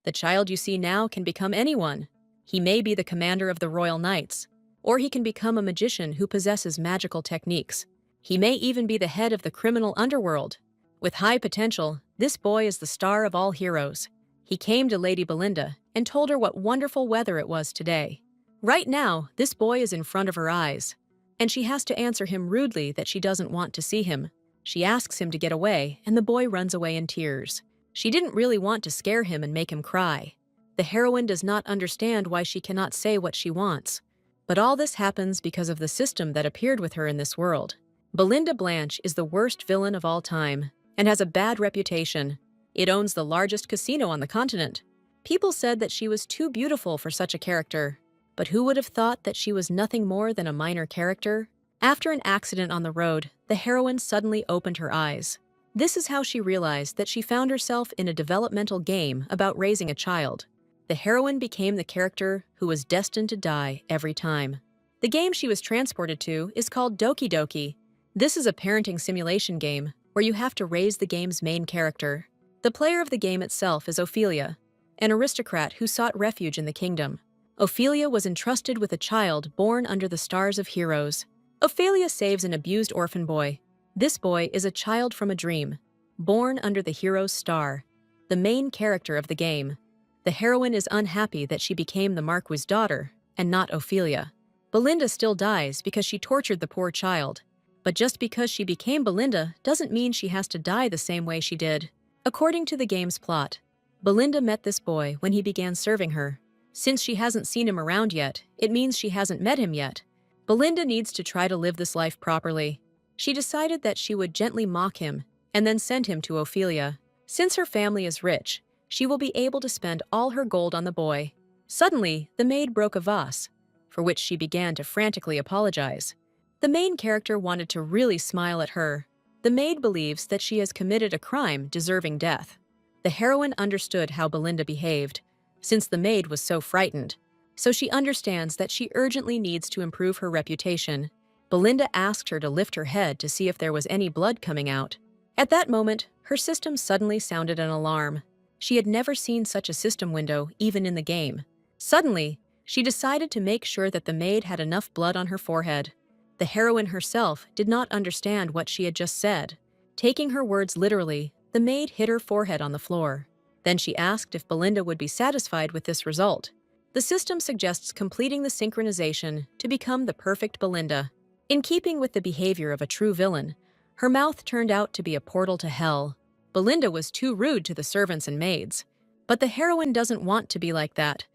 The child you see now can become anyone. He may be the commander of the Royal Knights, or he can become a magician who possesses magical techniques. He may even be the head of the criminal underworld. With high potential, this boy is the star of all heroes. He came to Lady Belinda and told her what wonderful weather it was today. Right now, this boy is in front of her eyes, and she has to answer him rudely that she doesn't want to see him. She asks him to get away, and the boy runs away in tears. She didn't really want to scare him and make him cry. The heroine does not understand why she cannot say what she wants. But all this happens because of the system that appeared with her in this world. Belinda Blanche is the worst villain of all time and has a bad reputation. It owns the largest casino on the continent. People said that she was too beautiful for such a character. But who would have thought that she was nothing more than a minor character? After an accident on the road, the heroine suddenly opened her eyes. This is how she realized that she found herself in a developmental game about raising a child. The heroine became the character who was destined to die every time. The game she was transported to is called Doki Doki. This is a parenting simulation game where you have to raise the game's main character. The player of the game itself is Ophelia, an aristocrat who sought refuge in the kingdom. Ophelia was entrusted with a child born under the stars of heroes. Ophelia saves an abused orphan boy. This boy is a child from a dream, born under the hero's star, the main character of the game. The heroine is unhappy that she became the Marquis's daughter and not Ophelia. Belinda still dies because she tortured the poor child. But just because she became Belinda doesn't mean she has to die the same way she did. According to the game's plot, Belinda met this boy when he began serving her. Since she hasn't seen him around yet, it means she hasn't met him yet. Belinda needs to try to live this life properly. She decided that she would gently mock him and then send him to Ophelia. Since her family is rich, she will be able to spend all her gold on the boy. Suddenly, the maid broke a vase, for which she began to frantically apologize. The main character wanted to really smile at her. The maid believes that she has committed a crime deserving death. The heroine understood how Belinda behaved, since the maid was so frightened. So she understands that she urgently needs to improve her reputation. Belinda asked her to lift her head to see if there was any blood coming out. At that moment, her system suddenly sounded an alarm. She had never seen such a system window, even in the game. Suddenly, she decided to make sure that the maid had enough blood on her forehead. The heroine herself did not understand what she had just said. Taking her words literally, the maid hit her forehead on the floor. Then she asked if Belinda would be satisfied with this result. The system suggests completing the synchronization to become the perfect Belinda. In keeping with the behavior of a true villain, her mouth turned out to be a portal to hell. Belinda was too rude to the servants and maids. But the heroine doesn't want to be like that.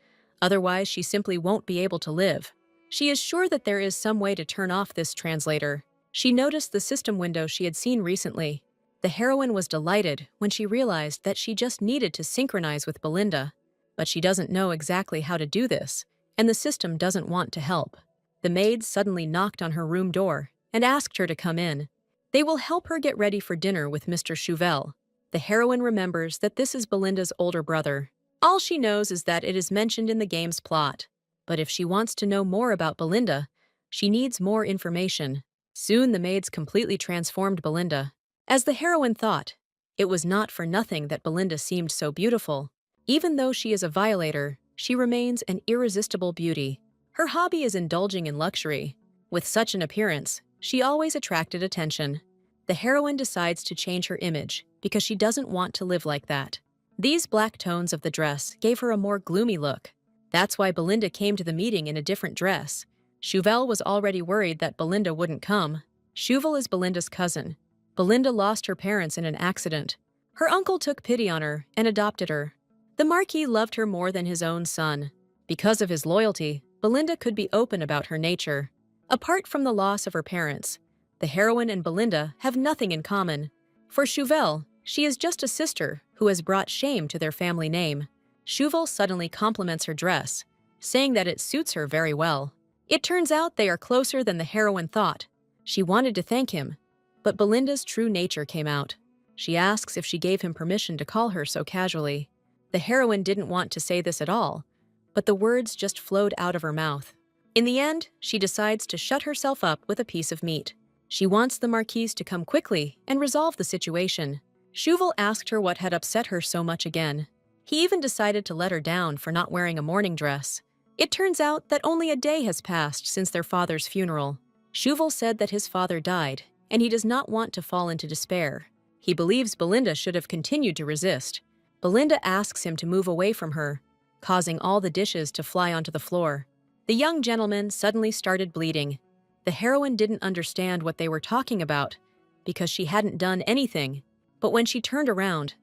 Otherwise, she simply won't be able to live. She is sure that there is some way to turn off this translator. She noticed the system window she had seen recently. The heroine was delighted when she realized that she just needed to synchronize with Belinda. But she doesn't know exactly how to do this, and the system doesn't want to help. The maids suddenly knocked on her room door and asked her to come in. They will help her get ready for dinner with Mr. Chauvel. The heroine remembers that this is Belinda's older brother. All she knows is that it is mentioned in the game's plot. But if she wants to know more about Belinda, she needs more information. Soon the maids completely transformed Belinda. As the heroine thought, it was not for nothing that Belinda seemed so beautiful. Even though she is a violator, she remains an irresistible beauty. Her hobby is indulging in luxury. With such an appearance, she always attracted attention. The heroine decides to change her image because she doesn't want to live like that. These black tones of the dress gave her a more gloomy look. That's why Belinda came to the meeting in a different dress. Chauvel was already worried that Belinda wouldn't come. Chauvel is Belinda's cousin. Belinda lost her parents in an accident. Her uncle took pity on her and adopted her. The Marquis loved her more than his own son. Because of his loyalty, Belinda could be open about her nature. Apart from the loss of her parents, the heroine and Belinda have nothing in common. For Chauvel, she is just a sister who has brought shame to their family name. Chauvel suddenly compliments her dress, saying that it suits her very well. It turns out they are closer than the heroine thought. She wanted to thank him, but Belinda's true nature came out. She asks if she gave him permission to call her so casually. The heroine didn't want to say this at all, but the words just flowed out of her mouth. In the end, she decides to shut herself up with a piece of meat. She wants the Marquise to come quickly and resolve the situation. Chauvel asked her what had upset her so much again. He even decided to let her down for not wearing a morning dress. It turns out that only a day has passed since their father's funeral. Shuval said that his father died, and he does not want to fall into despair. He believes Belinda should have continued to resist. Belinda asks him to move away from her, causing all the dishes to fly onto the floor. The young gentleman suddenly started bleeding. The heroine didn't understand what they were talking about, because she hadn't done anything. But when she turned around,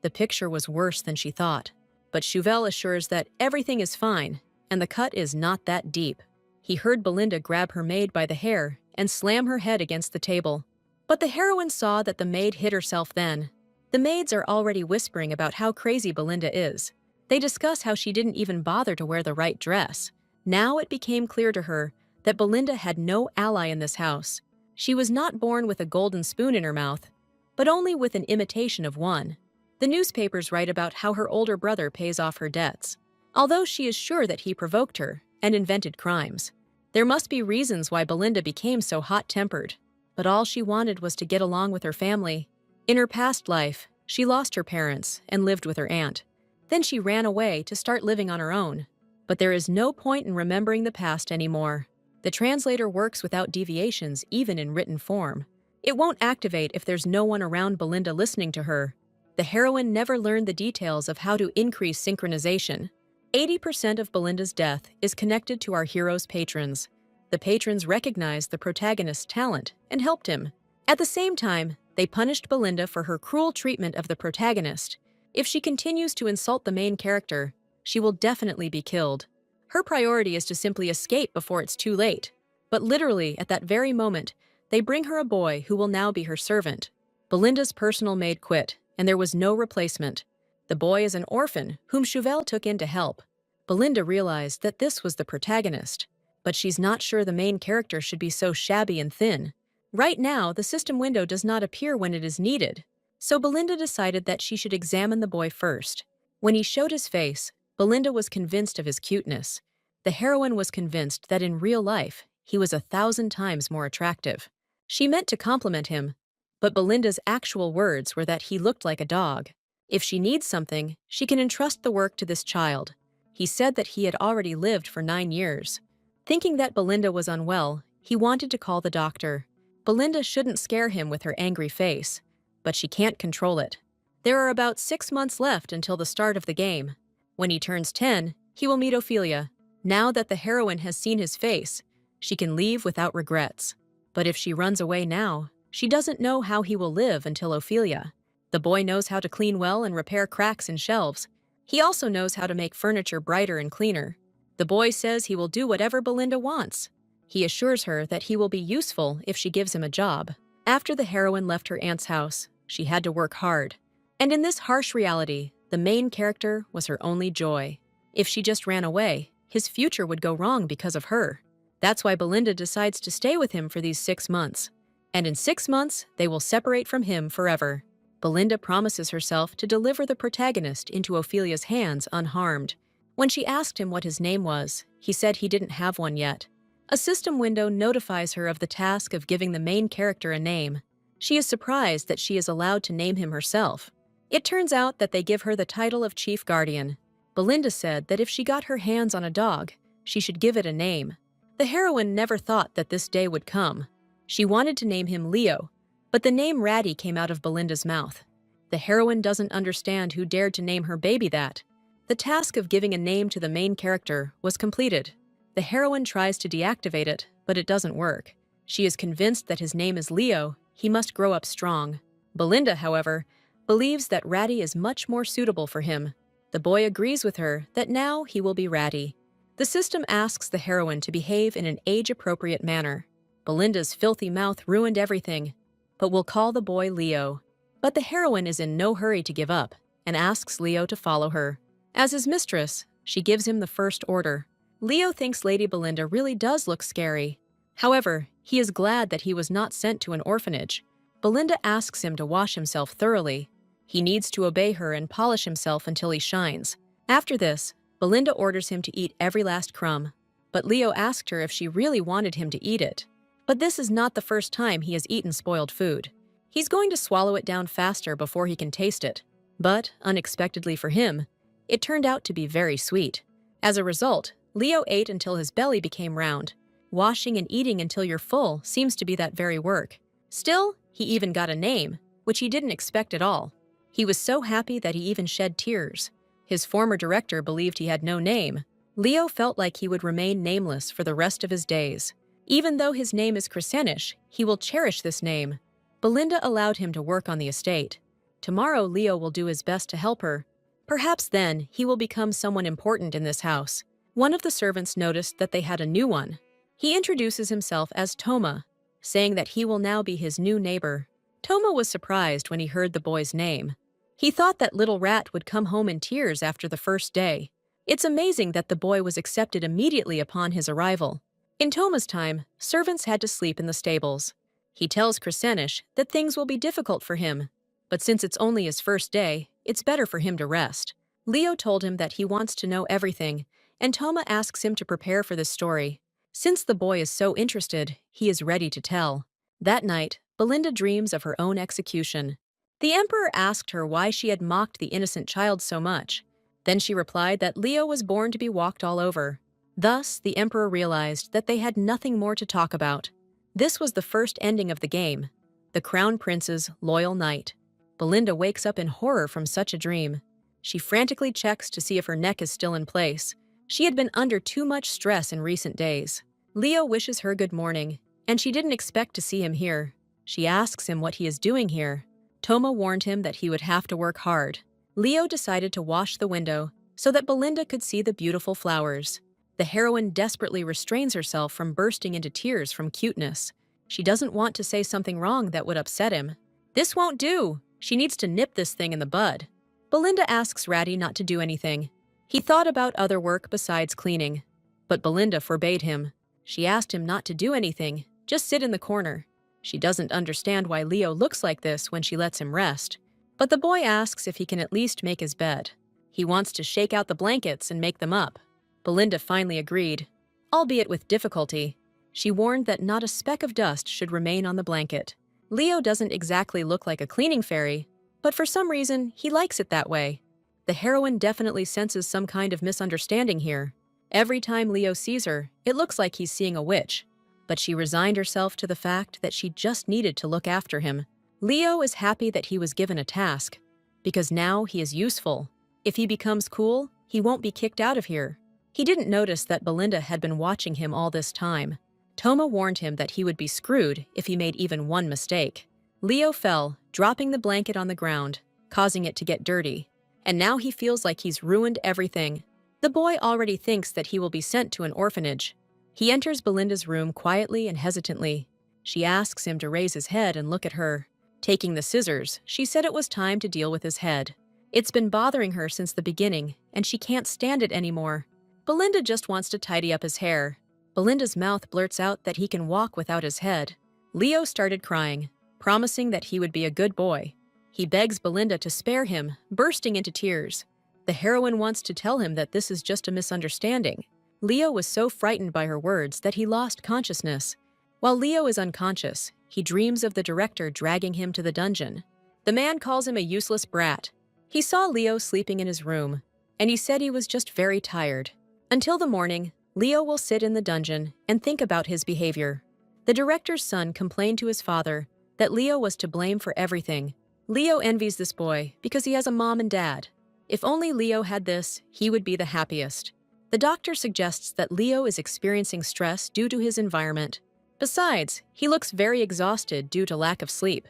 the picture was worse than she thought. But Shuval assures that everything is fine, and the cut is not that deep. He heard Belinda grab her maid by the hair and slam her head against the table. But the heroine saw that the maid hit herself then. The maids are already whispering about how crazy Belinda is. They discuss how she didn't even bother to wear the right dress. Now it became clear to her that Belinda had no ally in this house. She was not born with a golden spoon in her mouth, but only with an imitation of one. The newspapers write about how her older brother pays off her debts, although she is sure that he provoked her and invented crimes. There must be reasons why Belinda became so hot-tempered, but all she wanted was to get along with her family. In her past life, she lost her parents and lived with her aunt. Then she ran away to start living on her own. But there is no point in remembering the past anymore. The translator works without deviations even in written form. It won't activate if there's no one around Belinda listening to her. The heroine never learned the details of how to increase synchronization. 80% of Belinda's death is connected to our hero's patrons. The patrons recognized the protagonist's talent and helped him. At the same time, they punished Belinda for her cruel treatment of the protagonist. If she continues to insult the main character, she will definitely be killed. Her priority is to simply escape before it's too late. But literally, at that very moment, they bring her a boy who will now be her servant. Belinda's personal maid quit, and there was no replacement. The boy is an orphan whom Shuval took in to help. Belinda realized that this was the protagonist, but she's not sure the main character should be so shabby and thin. Right now, the system window does not appear when it is needed, so Belinda decided that she should examine the boy first. When he showed his face, Belinda was convinced of his cuteness. The heroine was convinced that in real life, he was 1,000 times more attractive. She meant to compliment him, but Belinda's actual words were that he looked like a dog. If she needs something, she can entrust the work to this child. He said that he had already lived for 9 years. Thinking that Belinda was unwell, he wanted to call the doctor. Belinda shouldn't scare him with her angry face, but she can't control it. There are about 6 months left until the start of the game. When he turns 10, he will meet Ophelia. Now that the heroine has seen his face, she can leave without regrets. But if she runs away now, she doesn't know how he will live until Ophelia. The boy knows how to clean well and repair cracks in shelves. He also knows how to make furniture brighter and cleaner. The boy says he will do whatever Belinda wants. He assures her that he will be useful if she gives him a job. After the heroine left her aunt's house, she had to work hard. And in this harsh reality, the main character was her only joy. If she just ran away, his future would go wrong because of her. That's why Belinda decides to stay with him for these 6 months. And in 6 months, they will separate from him forever. Belinda promises herself to deliver the protagonist into Ophelia's hands unharmed. When she asked him what his name was, he said he didn't have one yet. A system window notifies her of the task of giving the main character a name. She is surprised that she is allowed to name him herself. It turns out that they give her the title of Chief Guardian. Belinda said that if she got her hands on a dog, she should give it a name. The heroine never thought that this day would come. She wanted to name him Leo, but the name Ratty came out of Belinda's mouth. The heroine doesn't understand who dared to name her baby that. The task of giving a name to the main character was completed. The heroine tries to deactivate it, but it doesn't work. She is convinced that his name is Leo. He must grow up strong. Belinda, however, believes that Ratty is much more suitable for him. The boy agrees with her that now he will be Ratty. The system asks the heroine to behave in an age-appropriate manner. Belinda's filthy mouth ruined everything, but will call the boy Leo. But the heroine is in no hurry to give up and asks Leo to follow her. As his mistress, she gives him the first order. Leo thinks Lady Belinda really does look scary. However, he is glad that he was not sent to an orphanage. Belinda asks him to wash himself thoroughly. He needs to obey her and polish himself until he shines. After this, Belinda orders him to eat every last crumb. But Leo asked her if she really wanted him to eat it. But this is not the first time he has eaten spoiled food. He's going to swallow it down faster before he can taste it. But, unexpectedly for him, It turned out to be very sweet. As a result, Leo ate until his belly became round. Washing and eating until you're full seems to be that very work. Still, he even got a name, which he didn't expect at all. He was so happy that he even shed tears. His former director believed he had no name. Leo felt like he would remain nameless for the rest of his days. Even though his name is Crescenish, he will cherish this name. Belinda allowed him to work on the estate. Tomorrow, Leo will do his best to help her. Perhaps then, he will become someone important in this house. One of the servants noticed that they had a new one. He introduces himself as Toma, saying that he will now be his new neighbor. Toma was surprised when he heard the boy's name. He thought that little rat would come home in tears after the first day. It's amazing that the boy was accepted immediately upon his arrival. In Toma's time, servants had to sleep in the stables. He tells Crescenish that things will be difficult for him, but since it's only his first day, it's better for him to rest. Leo told him that he wants to know everything, and Toma asks him to prepare for this story. Since the boy is so interested, he is ready to tell. That night, Belinda dreams of her own execution. The emperor asked her why she had mocked the innocent child so much. Then she replied that Leo was born to be walked all over. Thus, the emperor realized that they had nothing more to talk about. This was the first ending of the game, the Crown Prince's loyal knight. Belinda wakes up in horror from such a dream. She frantically checks to see if her neck is still in place. She had been under too much stress in recent days. Leo wishes her good morning, and she didn't expect to see him here. She asks him what he is doing here. Toma warned him that he would have to work hard. Leo decided to wash the window so that Belinda could see the beautiful flowers. The heroine desperately restrains herself from bursting into tears from cuteness. She doesn't want to say something wrong that would upset him. This won't do. She needs to nip this thing in the bud. Belinda asks Ratty not to do anything. He thought about other work besides cleaning, but Belinda forbade him. She asked him not to do anything, just sit in the corner. She doesn't understand why Leo looks like this when she lets him rest. But the boy asks if he can at least make his bed. He wants to shake out the blankets and make them up. Belinda finally agreed, albeit with difficulty. She warned that not a speck of dust should remain on the blanket. Leo doesn't exactly look like a cleaning fairy, but for some reason, he likes it that way. The heroine definitely senses some kind of misunderstanding here. Every time Leo sees her, it looks like he's seeing a witch. But she resigned herself to the fact that she just needed to look after him. Leo is happy that he was given a task, because now he is useful. If he becomes cool, he won't be kicked out of here. He didn't notice that Belinda had been watching him all this time. Toma warned him that he would be screwed if he made even one mistake. Leo fell, dropping the blanket on the ground, causing it to get dirty. And now he feels like he's ruined everything. The boy already thinks that he will be sent to an orphanage. He enters Belinda's room quietly and hesitantly. She asks him to raise his head and look at her. Taking the scissors, she said it was time to deal with his head. It's been bothering her since the beginning, and she can't stand it anymore. Belinda just wants to tidy up his hair. Belinda's mouth blurts out that he can walk without his head. Leo started crying, promising that he would be a good boy. He begs Belinda to spare him, bursting into tears. The heroine wants to tell him that this is just a misunderstanding. Leo was so frightened by her words that he lost consciousness. While Leo is unconscious, he dreams of the director dragging him to the dungeon. The man calls him a useless brat. He saw Leo sleeping in his room, and he said he was just very tired. Until the morning, Leo will sit in the dungeon and think about his behavior. The director's son complained to his father that Leo was to blame for everything. Leo envies this boy because he has a mom and dad. If only Leo had this, he would be the happiest. The doctor suggests that Leo is experiencing stress due to his environment. Besides, he looks very exhausted due to lack of sleep.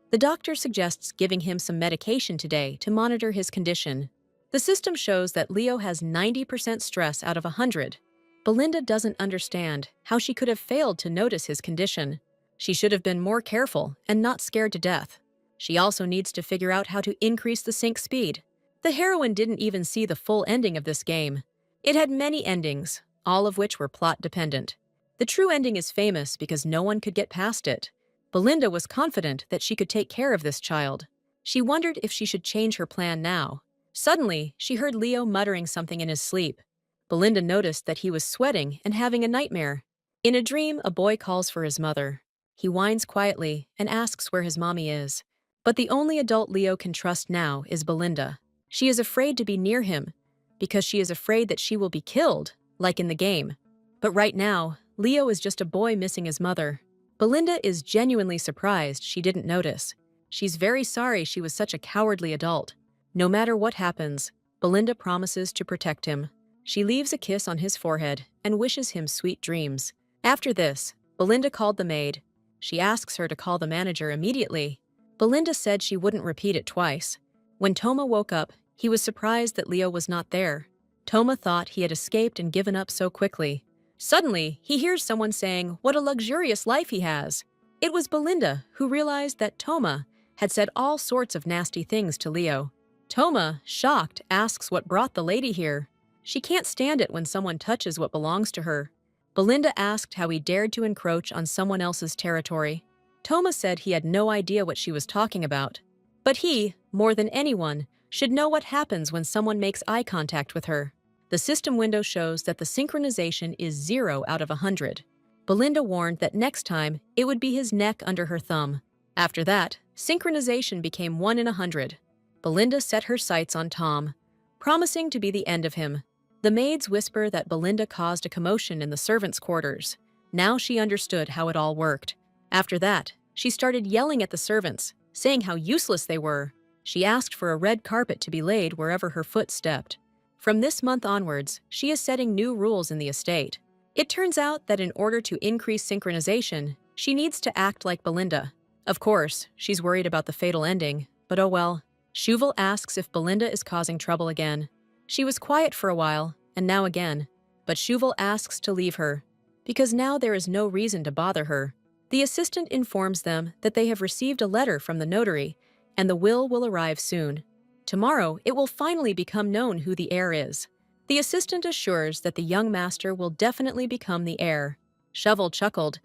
The doctor suggests giving him some medication today to monitor his condition. The system shows that Leo has 90% stress out of 100. Belinda doesn't understand how she could have failed to notice his condition. She should have been more careful and not scared to death. She also needs to figure out how to increase the sync speed. The heroine didn't even see the full ending of this game. It had many endings, all of which were plot-dependent. The true ending is famous because no one could get past it. Belinda was confident that she could take care of this child. She wondered if she should change her plan now. Suddenly, she heard Leo muttering something in his sleep. Belinda noticed that he was sweating and having a nightmare. In a dream, a boy calls for his mother. He whines quietly and asks where his mommy is. But the only adult Leo can trust now is Belinda. She is afraid to be near him because she is afraid that she will be killed, like in the game. But right now, Leo is just a boy missing his mother. Belinda is genuinely surprised she didn't notice. She's very sorry she was such a cowardly adult. No matter what happens, Belinda promises to protect him. She leaves a kiss on his forehead and wishes him sweet dreams. After this, Belinda called the maid. She asks her to call the manager immediately. Belinda said she wouldn't repeat it twice. When Toma woke up, he was surprised that Leo was not there. Toma thought he had escaped and given up so quickly. Suddenly, he hears someone saying what a luxurious life he has. It was Belinda who realized that Toma had said all sorts of nasty things to Leo. Toma, shocked, asks what brought the lady here. She can't stand it when someone touches what belongs to her. Belinda asked how he dared to encroach on someone else's territory. Toma said he had no idea what she was talking about. But he, more than anyone, should know what happens when someone makes eye contact with her. The system window shows that the synchronization is 0 out of 100. Belinda warned that next time it would be his neck under her thumb. After that, synchronization became 1 in 100. Belinda set her sights on Tom, promising to be the end of him. The maids whisper that Belinda caused a commotion in the servants' quarters. Now she understood how it all worked. After that, she started yelling at the servants, saying how useless they were. She asked for a red carpet to be laid wherever her foot stepped. From this month onwards, she is setting new rules in the estate. It turns out that in order to increase synchronization, she needs to act like Belinda. Of course, she's worried about the fatal ending, but oh well. Shuval asks if Belinda is causing trouble again. She was quiet for a while, and now again. But Shuval asks to leave her, because now there is no reason to bother her. The assistant informs them that they have received a letter from the notary, and the will arrive soon. Tomorrow, it will finally become known who the heir is. The assistant assures that the young master will definitely become the heir. Shovel chuckled,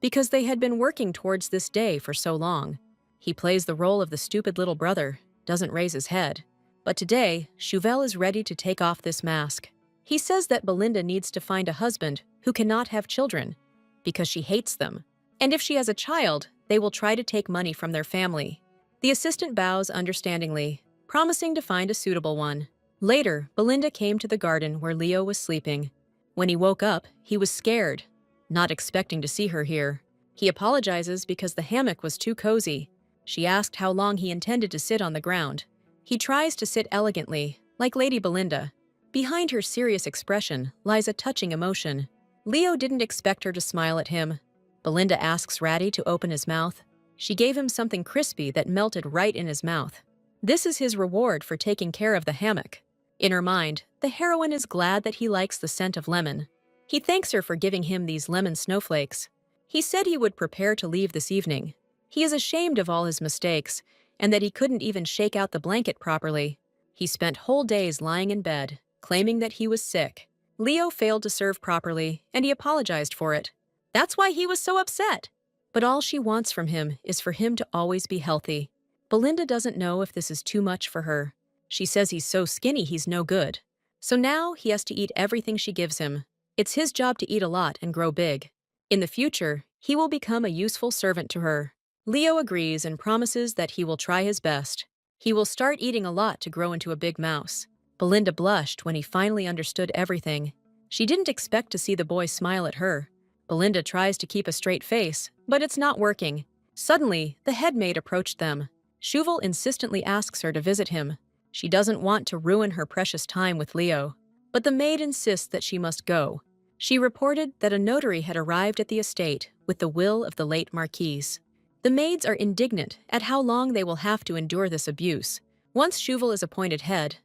because they had been working towards this day for so long. He plays the role of the stupid little brother, doesn't raise his head. But today, Shuvel is ready to take off this mask. He says that Belinda needs to find a husband who cannot have children, because she hates them. And if she has a child, they will try to take money from their family. The assistant bows understandingly, promising to find a suitable one. Later, Belinda came to the garden where Leo was sleeping. When he woke up, he was scared, not expecting to see her here. He apologizes because the hammock was too cozy. She asked how long he intended to sit on the ground. He tries to sit elegantly, like Lady Belinda. Behind her serious expression lies a touching emotion. Leo didn't expect her to smile at him. Belinda asks Ratty to open his mouth. She gave him something crispy that melted right in his mouth. This is his reward for taking care of the hammock. In her mind, the heroine is glad that he likes the scent of lemon. He thanks her for giving him these lemon snowflakes. He said he would prepare to leave this evening. He is ashamed of all his mistakes, and that he couldn't even shake out the blanket properly. He spent whole days lying in bed, claiming that he was sick. Leo failed to serve properly, and he apologized for it. That's why he was so upset. But all she wants from him is for him to always be healthy. Belinda doesn't know if this is too much for her. She says he's so skinny he's no good. So now he has to eat everything she gives him. It's his job to eat a lot and grow big. In the future, he will become a useful servant to her. Leo agrees and promises that he will try his best. He will start eating a lot to grow into a big mouse. Belinda blushed when he finally understood everything. She didn't expect to see the boy smile at her. Belinda tries to keep a straight face, but it's not working. Suddenly, the head maid approached them. Shuval insistently asks her to visit him. She doesn't want to ruin her precious time with Leo, but the maid insists that she must go. She reported that a notary had arrived at the estate with the will of the late Marquise. The maids are indignant at how long they will have to endure this abuse. Once Shuval is appointed head,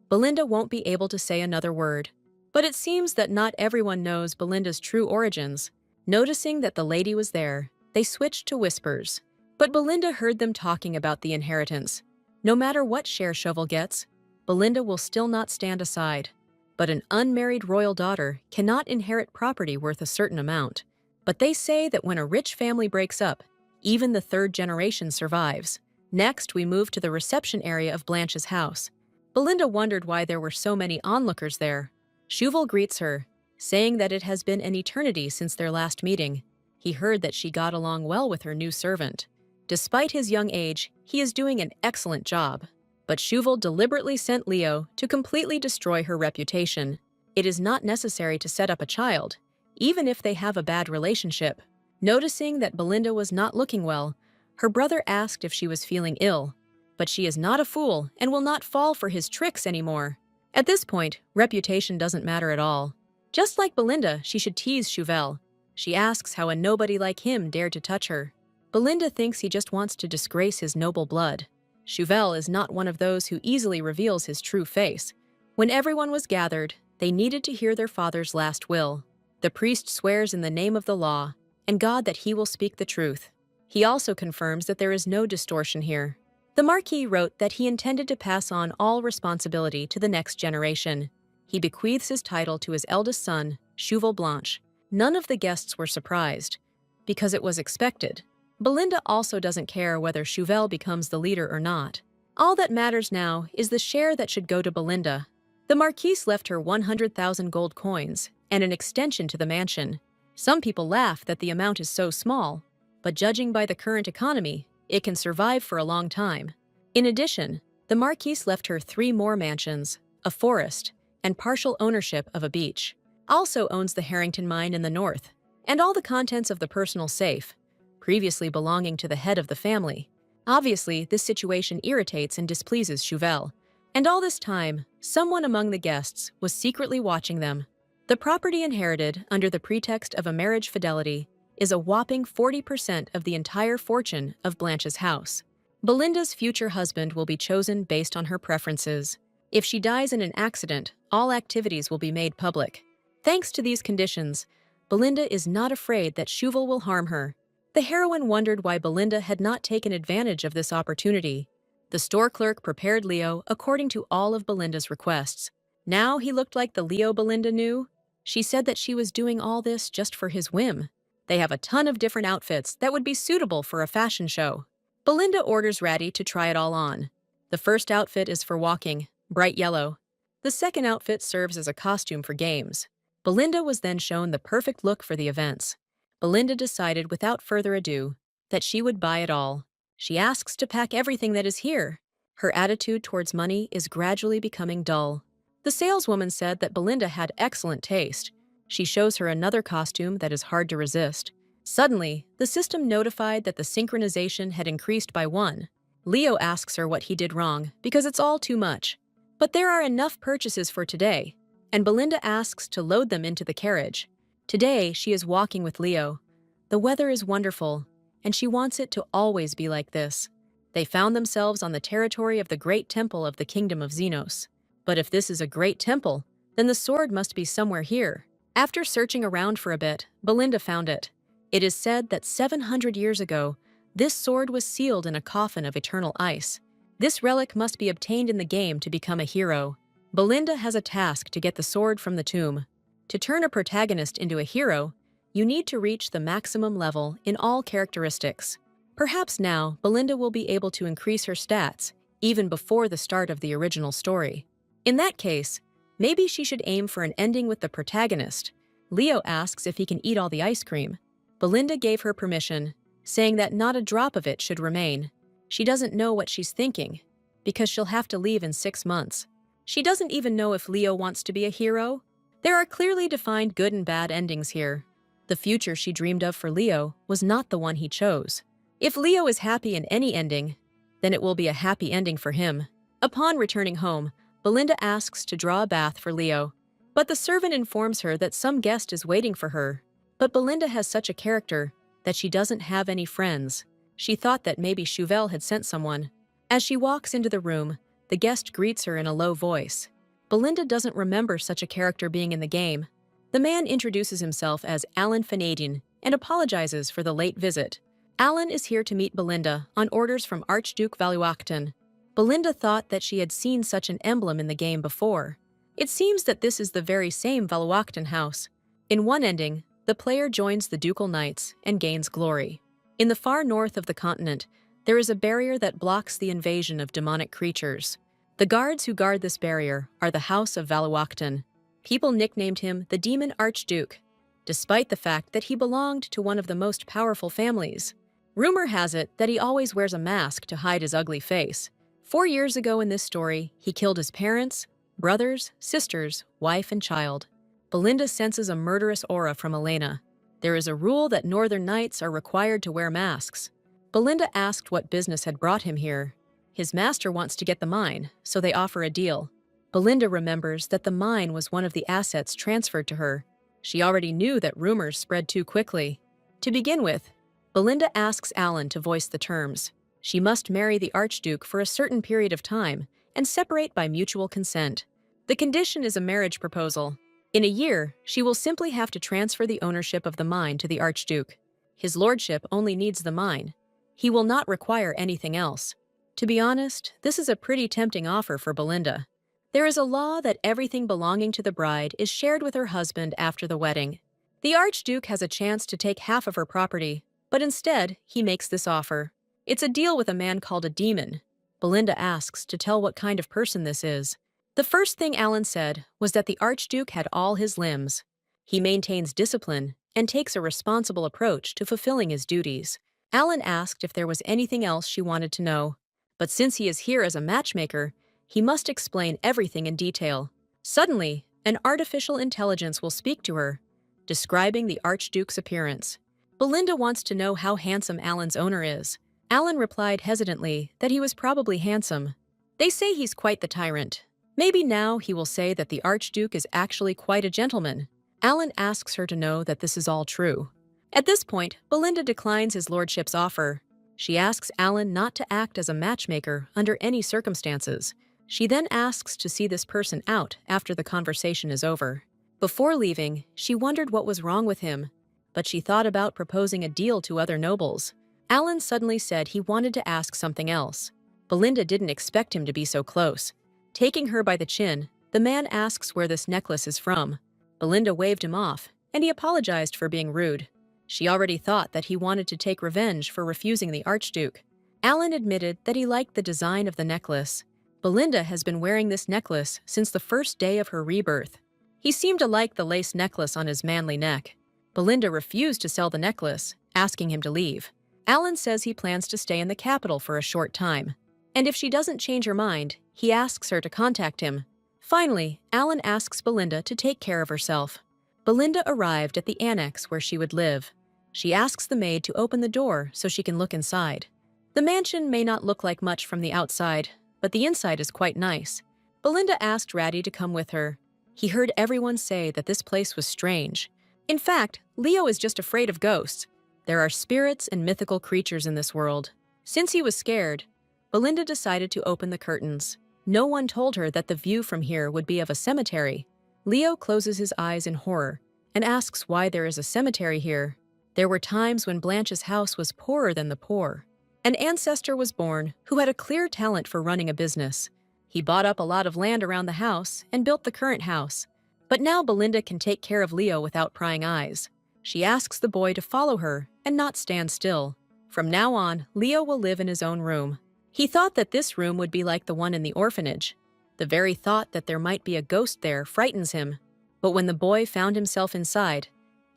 Belinda won't be able to say another word. But it seems that not everyone knows Belinda's true origins. Noticing that the lady was there, they switched to whispers. But Belinda heard them talking about the inheritance. No matter what share Shovel gets, Belinda will still not stand aside. But an unmarried royal daughter cannot inherit property worth a certain amount. But they say that when a rich family breaks up, even the third generation survives. Next, we move to the reception area of Blanche's house. Belinda wondered why there were so many onlookers there. Shuval greets her, saying that it has been an eternity since their last meeting. He heard that she got along well with her new servant. Despite his young age, he is doing an excellent job. But Shuval deliberately sent Leo to completely destroy her reputation. It is not necessary to set up a child, even if they have a bad relationship. Noticing that Belinda was not looking well, her brother asked if she was feeling ill. But she is not a fool and will not fall for his tricks anymore. At this point, reputation doesn't matter at all. Just like Belinda, she should tease Shuval. She asks how a nobody like him dared to touch her. Belinda thinks he just wants to disgrace his noble blood. Shuval is not one of those who easily reveals his true face. When everyone was gathered, they needed to hear their father's last will. The priest swears in the name of the law and God that he will speak the truth. He also confirms that there is no distortion here. The Marquis wrote that he intended to pass on all responsibility to the next generation. He bequeaths his title to his eldest son, Shuval Blanche. None of the guests were surprised, because it was expected. Belinda also doesn't care whether Shuval becomes the leader or not. All that matters now is the share that should go to Belinda. The Marquise left her 100,000 gold coins and an extension to the mansion. Some people laugh that the amount is so small, but judging by the current economy, it can survive for a long time. In addition, the Marquise left her 3 more mansions, a forest, and partial ownership of a beach. Also owns the Harrington mine in the north, and all the contents of the personal safe, previously belonging to the head of the family. Obviously, this situation irritates and displeases Shuval. And all this time, someone among the guests was secretly watching them. The property inherited under the pretext of a marriage fidelity is a whopping 40% of the entire fortune of Blanche's house. Belinda's future husband will be chosen based on her preferences. If she dies in an accident, all activities will be made public. Thanks to these conditions, Belinda is not afraid that Shuval will harm her. The heroine wondered why Belinda had not taken advantage of this opportunity. The store clerk prepared Leo according to all of Belinda's requests. Now he looked like the Leo Belinda knew. She said that she was doing all this just for his whim. They have a ton of different outfits that would be suitable for a fashion show. Belinda orders Ratty to try it all on. The first outfit is for walking, bright yellow. The second outfit serves as a costume for games. Belinda was then shown the perfect look for the events. Belinda decided without further ado that she would buy it all. She asks to pack everything that is here. Her attitude towards money is gradually becoming dull. The saleswoman said that Belinda had excellent taste. She shows her another costume that is hard to resist. Suddenly, the system notified that the synchronization had increased by 1. Leo asks her what he did wrong because it's all too much. But there are enough purchases for today, and Belinda asks to load them into the carriage. Today, she is walking with Leo. The weather is wonderful, and she wants it to always be like this. They found themselves on the territory of the great temple of the kingdom of Xenos. But if this is a great temple, then the sword must be somewhere here. After searching around for a bit, Belinda found it. It is said that 700 years ago, this sword was sealed in a coffin of eternal ice. This relic must be obtained in the game to become a hero. Belinda has a task to get the sword from the tomb. To turn a protagonist into a hero, you need to reach the maximum level in all characteristics. Perhaps now, Belinda will be able to increase her stats, even before the start of the original story. In that case, maybe she should aim for an ending with the protagonist. Leo asks if he can eat all the ice cream. Belinda gave her permission, saying that not a drop of it should remain. She doesn't know what she's thinking, because she'll have to leave in 6 months. She doesn't even know if Leo wants to be a hero. There are clearly defined good and bad endings here. The future she dreamed of for Leo was not the one he chose. If Leo is happy in any ending, then it will be a happy ending for him. Upon returning home, Belinda asks to draw a bath for Leo, but the servant informs her that some guest is waiting for her. But Belinda has such a character that she doesn't have any friends. She thought that maybe Shuval had sent someone. As she walks into the room, the guest greets her in a low voice. Belinda doesn't remember such a character being in the game. The man introduces himself as Alan Fanadin and apologizes for the late visit. Alan is here to meet Belinda on orders from Archduke Valuacton. Belinda thought that she had seen such an emblem in the game before. It seems that this is the very same Valuacton house. In one ending, the player joins the Ducal Knights and gains glory. In the far north of the continent, there is a barrier that blocks the invasion of demonic creatures. The guards who guard this barrier are the House of Valuacton. People nicknamed him the Demon Archduke, despite the fact that he belonged to one of the most powerful families. Rumor has it that he always wears a mask to hide his ugly face. 4 years ago in this story, he killed his parents, brothers, sisters, wife, and child. Belinda senses a murderous aura from Elena. There is a rule that Northern Knights are required to wear masks. Belinda asked what business had brought him here. His master wants to get the mine, so they offer a deal. Belinda remembers that the mine was one of the assets transferred to her. She already knew that rumors spread too quickly. To begin with, Belinda asks Alan to voice the terms. She must marry the Archduke for a certain period of time and separate by mutual consent. The condition is a marriage proposal. In a year, she will simply have to transfer the ownership of the mine to the Archduke. His lordship only needs the mine. He will not require anything else. To be honest, this is a pretty tempting offer for Belinda. There is a law that everything belonging to the bride is shared with her husband after the wedding. The Archduke has a chance to take half of her property, but instead, he makes this offer. It's a deal with a man called a demon. Belinda asks to tell what kind of person this is. The first thing Alan said was that the Archduke had all his limbs. He maintains discipline and takes a responsible approach to fulfilling his duties. Alan asked if there was anything else she wanted to know, but since he is here as a matchmaker, he must explain everything in detail. Suddenly, an artificial intelligence will speak to her, describing the Archduke's appearance. Belinda wants to know how handsome Alan's owner is. Alan replied hesitantly that he was probably handsome. They say he's quite the tyrant. Maybe now he will say that the Archduke is actually quite a gentleman. Alan asks her to know that this is all true. At this point, Belinda declines his lordship's offer. She asks Alan not to act as a matchmaker under any circumstances. She then asks to see this person out after the conversation is over. Before leaving, she wondered what was wrong with him, but she thought about proposing a deal to other nobles. Alan suddenly said he wanted to ask something else. Belinda didn't expect him to be so close. Taking her by the chin, the man asks where this necklace is from. Belinda waved him off, and he apologized for being rude. She already thought that he wanted to take revenge for refusing the Archduke. Alan admitted that he liked the design of the necklace. Belinda has been wearing this necklace since the first day of her rebirth. He seemed to like the lace necklace on his manly neck. Belinda refused to sell the necklace, asking him to leave. Alan says he plans to stay in the capital for a short time, and if she doesn't change her mind, he asks her to contact him. Finally, Alan asks Belinda to take care of herself. Belinda arrived at the annex where she would live. She asks the maid to open the door so she can look inside. The mansion may not look like much from the outside, but the inside is quite nice. Belinda asked Ratty to come with her. He heard everyone say that this place was strange. In fact, Leo is just afraid of ghosts. There are spirits and mythical creatures in this world. Since he was scared, Belinda decided to open the curtains. No one told her that the view from here would be of a cemetery. Leo closes his eyes in horror and asks why there is a cemetery here. There were times when Blanche's house was poorer than the poor. An ancestor was born who had a clear talent for running a business. He bought up a lot of land around the house and built the current house. But now Belinda can take care of Leo without prying eyes. She asks the boy to follow her and not stand still. From now on, Leo will live in his own room. He thought that this room would be like the one in the orphanage. The very thought that there might be a ghost there frightens him. But when the boy found himself inside,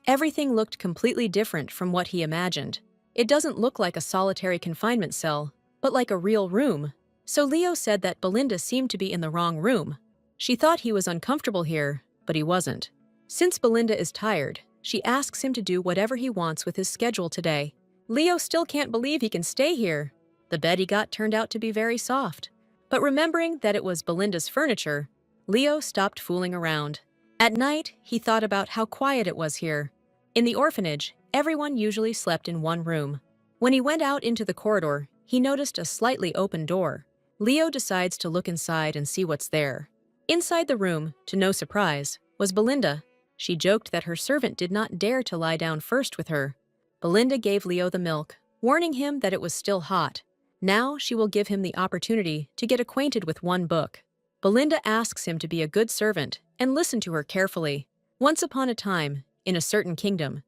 everything looked completely different from what he imagined. It doesn't look like a solitary confinement cell, but like a real room. So Leo said that Belinda seemed to be in the wrong room. She thought he was uncomfortable here, but he wasn't. Since Belinda is tired, she asks him to do whatever he wants with his schedule today. Leo still can't believe he can stay here. The bed he got turned out to be very soft. But remembering that it was Belinda's furniture, Leo stopped fooling around. At night, he thought about how quiet it was here. In the orphanage, everyone usually slept in one room. When he went out into the corridor, he noticed a slightly open door. Leo decides to look inside and see what's there. Inside the room, to no surprise, was Belinda. She joked that her servant did not dare to lie down first with her. Belinda gave Leo the milk, warning him that it was still hot. Now she will give him the opportunity to get acquainted with one book. Belinda asks him to be a good servant and listen to her carefully. Once upon a time, in a certain kingdom,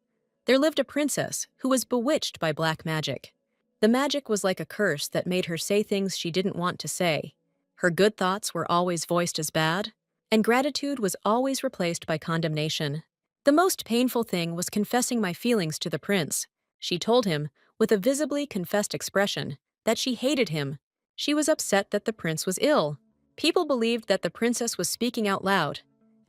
there lived a princess who was bewitched by black magic. The magic was like a curse that made her say things she didn't want to say. Her good thoughts were always voiced as bad, and gratitude was always replaced by condemnation. The most painful thing was confessing my feelings to the prince. She told him, with a visibly confessed expression, that she hated him. She was upset that the prince was ill. People believed that the princess was speaking out loud,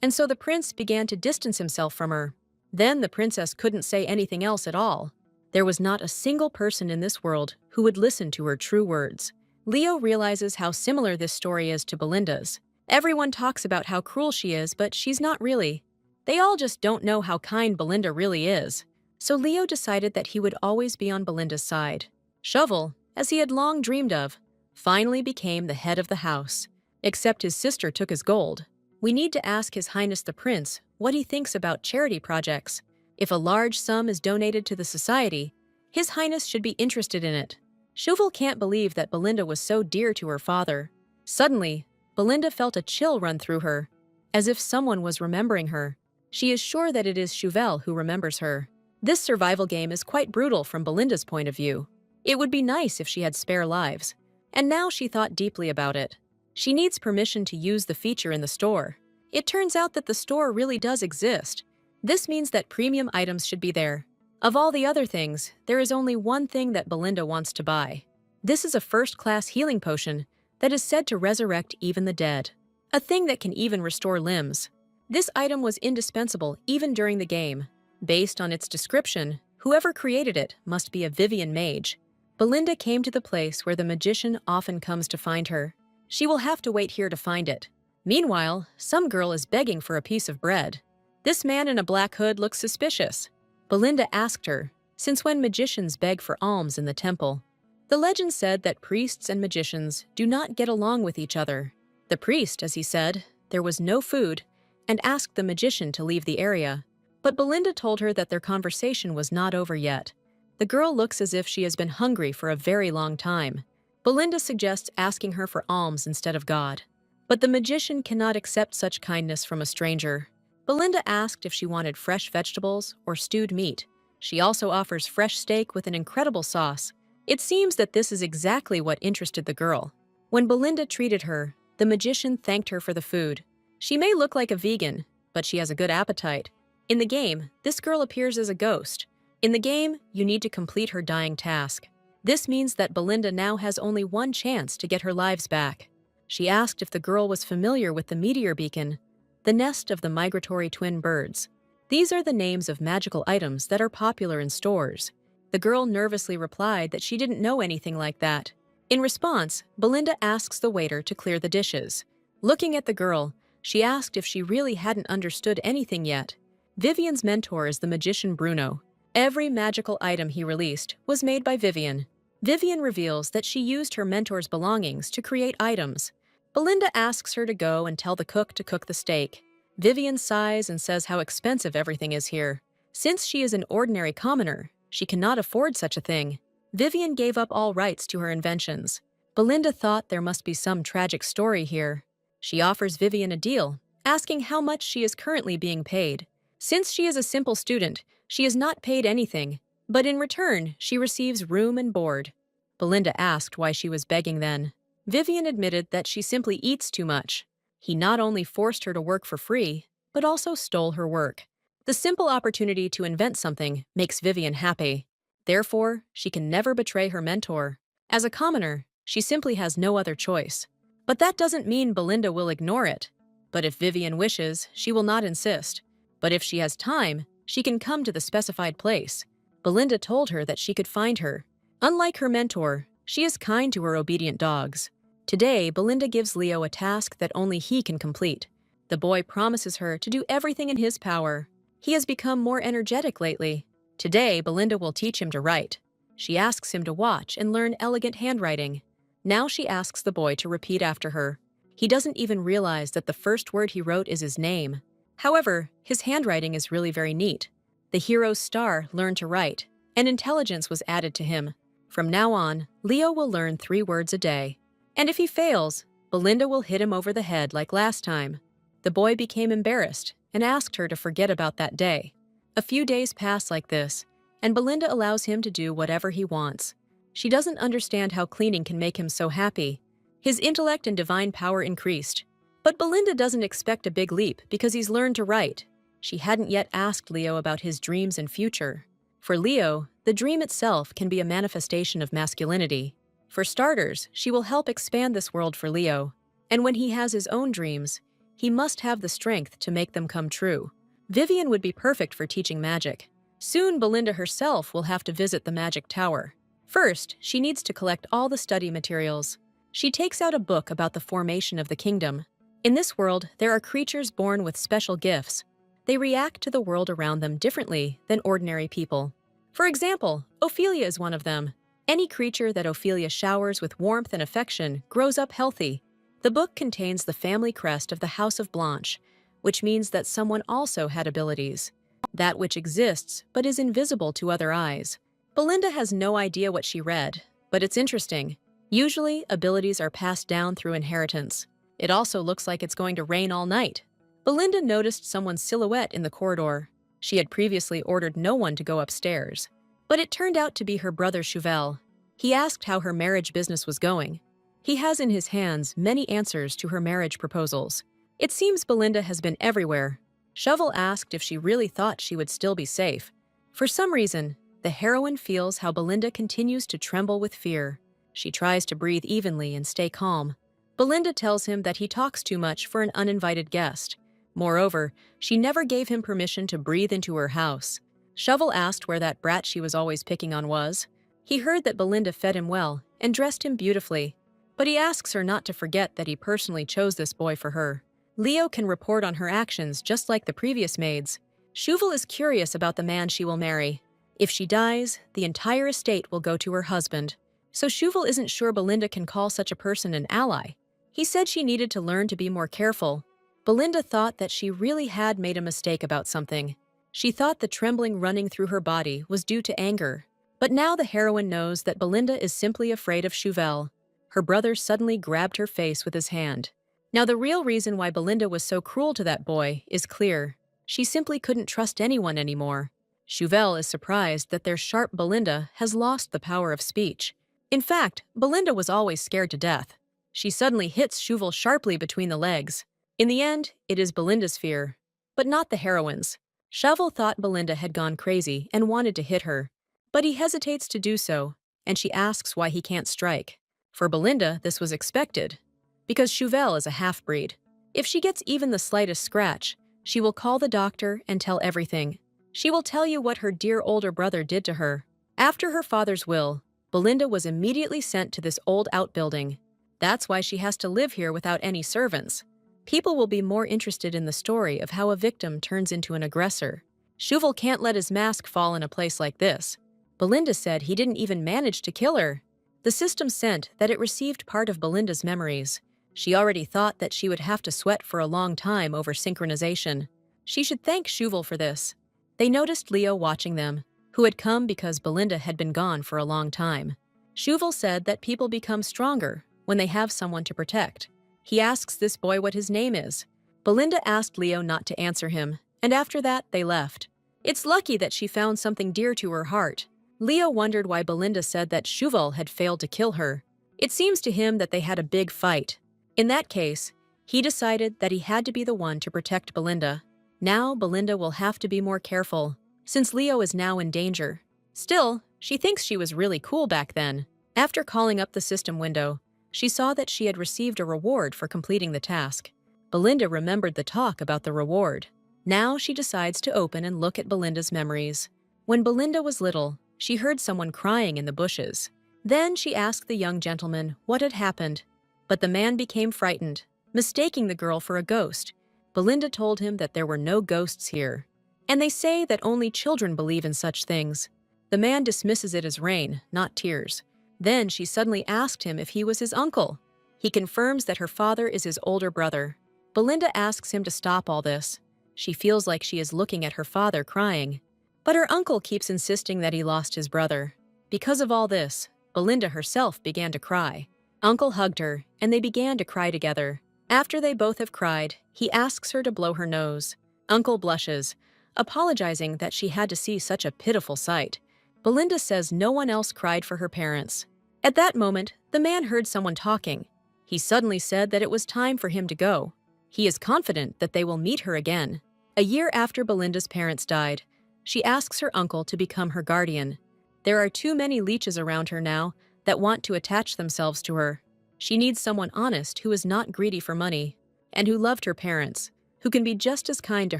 and so the prince began to distance himself from her. Then the princess couldn't say anything else at all. There was not a single person in this world who would listen to her true words. Leo realizes how similar this story is to Belinda's. Everyone talks about how cruel she is, but she's not really. They all just don't know how kind Belinda really is. So Leo decided that he would always be on Belinda's side. Shovel, as he had long dreamed of, finally became the head of the house. Except his sister took his gold. We need to ask His Highness the Prince what he thinks about charity projects. If a large sum is donated to the society, His Highness should be interested in it. Shovel can't believe that Belinda was so dear to her father. Suddenly, Belinda felt a chill run through her, as if someone was remembering her. She is sure that it is Shovel who remembers her. This survival game is quite brutal from Belinda's point of view. It would be nice if she had spare lives, and now she thought deeply about it. She needs permission to use the feature in the store. It turns out that the store really does exist. This means that premium items should be there. Of all the other things, there is only one thing that Belinda wants to buy. This is a first-class healing potion that is said to resurrect even the dead. A thing that can even restore limbs. This item was indispensable even during the game. Based on its description, whoever created it must be a Vivian mage. Belinda came to the place where the magician often comes to find her. She will have to wait here to find it. Meanwhile, some girl is begging for a piece of bread. This man in a black hood looks suspicious. Belinda asked her, since when magicians beg for alms in the temple? The legend said that priests and magicians do not get along with each other. The priest, as he said, there was no food, and asked the magician to leave the area. But Belinda told her that their conversation was not over yet. The girl looks as if she has been hungry for a very long time. Belinda suggests asking her for alms instead of God. But the magician cannot accept such kindness from a stranger. Belinda asked if she wanted fresh vegetables or stewed meat. She also offers fresh steak with an incredible sauce. It seems that this is exactly what interested the girl. When Belinda treated her, the magician thanked her for the food. She may look like a vegan, but she has a good appetite. In the game, this girl appears as a ghost. In the game, you need to complete her dying task. This means that Belinda now has only one chance to get her lives back. She asked if the girl was familiar with the meteor beacon, the nest of the migratory twin birds. These are the names of magical items that are popular in stores. The girl nervously replied that she didn't know anything like that. In response, Belinda asks the waiter to clear the dishes. Looking at the girl, she asked if she really hadn't understood anything yet. Vivian's mentor is the magician Bruno. Every magical item he released was made by Vivian. Vivian reveals that she used her mentor's belongings to create items. Belinda asks her to go and tell the cook to cook the steak. Vivian sighs and says how expensive everything is here. Since she is an ordinary commoner, she cannot afford such a thing. Vivian gave up all rights to her inventions. Belinda thought there must be some tragic story here. She offers Vivian a deal, asking how much she is currently being paid. Since she is a simple student, she is not paid anything, but in return, she receives room and board. Belinda asked why she was begging then. Vivian admitted that she simply eats too much. He not only forced her to work for free, but also stole her work. The simple opportunity to invent something makes Vivian happy. Therefore, she can never betray her mentor. As a commoner, she simply has no other choice. But that doesn't mean Belinda will ignore it. But if Vivian wishes, she will not insist. But if she has time, she can come to the specified place. Belinda told her that she could find her. Unlike her mentor, she is kind to her obedient dogs. Today, Belinda gives Leo a task that only he can complete. The boy promises her to do everything in his power. He has become more energetic lately. Today, Belinda will teach him to write. She asks him to watch and learn elegant handwriting. Now she asks the boy to repeat after her. He doesn't even realize that the first word he wrote is his name. However, his handwriting is really very neat. The hero's star learned to write, and intelligence was added to him. From now on, Leo will learn 3 words a day. And if he fails, Belinda will hit him over the head like last time. The boy became embarrassed and asked her to forget about that day. A few days pass like this, and Belinda allows him to do whatever he wants. She doesn't understand how cleaning can make him so happy. His intellect and divine power increased. But Belinda doesn't expect a big leap because he's learned to write. She hadn't yet asked Leo about his dreams and future. For Leo, the dream itself can be a manifestation of masculinity. For starters, she will help expand this world for Leo. And when he has his own dreams, he must have the strength to make them come true. Vivian would be perfect for teaching magic. Soon, Belinda herself will have to visit the magic tower. First, she needs to collect all the study materials. She takes out a book about the formation of the kingdom. In this world, there are creatures born with special gifts. They react to the world around them differently than ordinary people. For example, Ophelia is one of them. Any creature that Ophelia showers with warmth and affection grows up healthy. The book contains the family crest of the House of Blanche, which means that someone also had abilities. That which exists but is invisible to other eyes. Belinda has no idea what she read, but it's interesting. Usually, abilities are passed down through inheritance. It also looks like it's going to rain all night. Belinda noticed someone's silhouette in the corridor. She had previously ordered no one to go upstairs. But it turned out to be her brother Chauvel. He asked how her marriage business was going. He has in his hands many answers to her marriage proposals. It seems Belinda has been everywhere. Chauvel asked if she really thought she would still be safe. For some reason, the heroine feels how Belinda continues to tremble with fear. She tries to breathe evenly and stay calm. Belinda tells him that he talks too much for an uninvited guest. Moreover, she never gave him permission to breathe into her house. Chauvel asked where that brat she was always picking on was. He heard that Belinda fed him well and dressed him beautifully. But he asks her not to forget that he personally chose this boy for her. Leo can report on her actions just like the previous maids. Chauvel is curious about the man she will marry. If she dies, the entire estate will go to her husband. So Chauvel isn't sure Belinda can call such a person an ally. He said she needed to learn to be more careful. Belinda thought that she really had made a mistake about something. She thought the trembling running through her body was due to anger. But now the heroine knows that Belinda is simply afraid of Chauvel. Her brother suddenly grabbed her face with his hand. Now the real reason why Belinda was so cruel to that boy is clear. She simply couldn't trust anyone anymore. Chauvel is surprised that their sharp Belinda has lost the power of speech. In fact, Belinda was always scared to death. She suddenly hits Chauvel sharply between the legs. In the end, it is Belinda's fear, but not the heroine's. Chauvel thought Belinda had gone crazy and wanted to hit her, but he hesitates to do so, and she asks why he can't strike. For Belinda, this was expected, because Chauvel is a half-breed. If she gets even the slightest scratch, she will call the doctor and tell everything. She will tell you what her dear older brother did to her. After her father's will, Belinda was immediately sent to this old outbuilding. That's why she has to live here without any servants. People will be more interested in the story of how a victim turns into an aggressor. Chauvel can't let his mask fall in a place like this. Belinda said he didn't even manage to kill her. The system sent that it received part of Belinda's memories. She already thought that she would have to sweat for a long time over synchronization. She should thank Chauvel for this. They noticed Leo watching them, who had come because Belinda had been gone for a long time. Chauvel said that people become stronger when they have someone to protect. He asks this boy what his name is. Belinda asked Leo not to answer him, and after that, they left. It's lucky that she found something dear to her heart. Leo wondered why Belinda said that Chauvel had failed to kill her. It seems to him that they had a big fight. In that case, he decided that he had to be the one to protect Belinda. Now, Belinda will have to be more careful, since Leo is now in danger. Still, she thinks she was really cool back then. After calling up the system window, she saw that she had received a reward for completing the task. Belinda remembered the talk about the reward. Now she decides to open and look at Belinda's memories. When Belinda was little, she heard someone crying in the bushes. Then she asked the young gentleman what had happened, but the man became frightened, mistaking the girl for a ghost. Belinda told him that there were no ghosts here, and they say that only children believe in such things. The man dismisses it as rain, not tears. Then she suddenly asked him if he was his uncle. He confirms that her father is his older brother. Belinda asks him to stop all this. She feels like she is looking at her father crying. But her uncle keeps insisting that he lost his brother. Because of all this, Belinda herself began to cry. Uncle hugged her, and they began to cry together. After they both have cried, he asks her to blow her nose. Uncle blushes, apologizing that she had to see such a pitiful sight. Belinda says no one else cried for her parents. At that moment, the man heard someone talking. He suddenly said that it was time for him to go. He is confident that they will meet her again. A year after Belinda's parents died, she asks her uncle to become her guardian. There are too many leeches around her now, that want to attach themselves to her. She needs someone honest who is not greedy for money, and who loved her parents, who can be just as kind to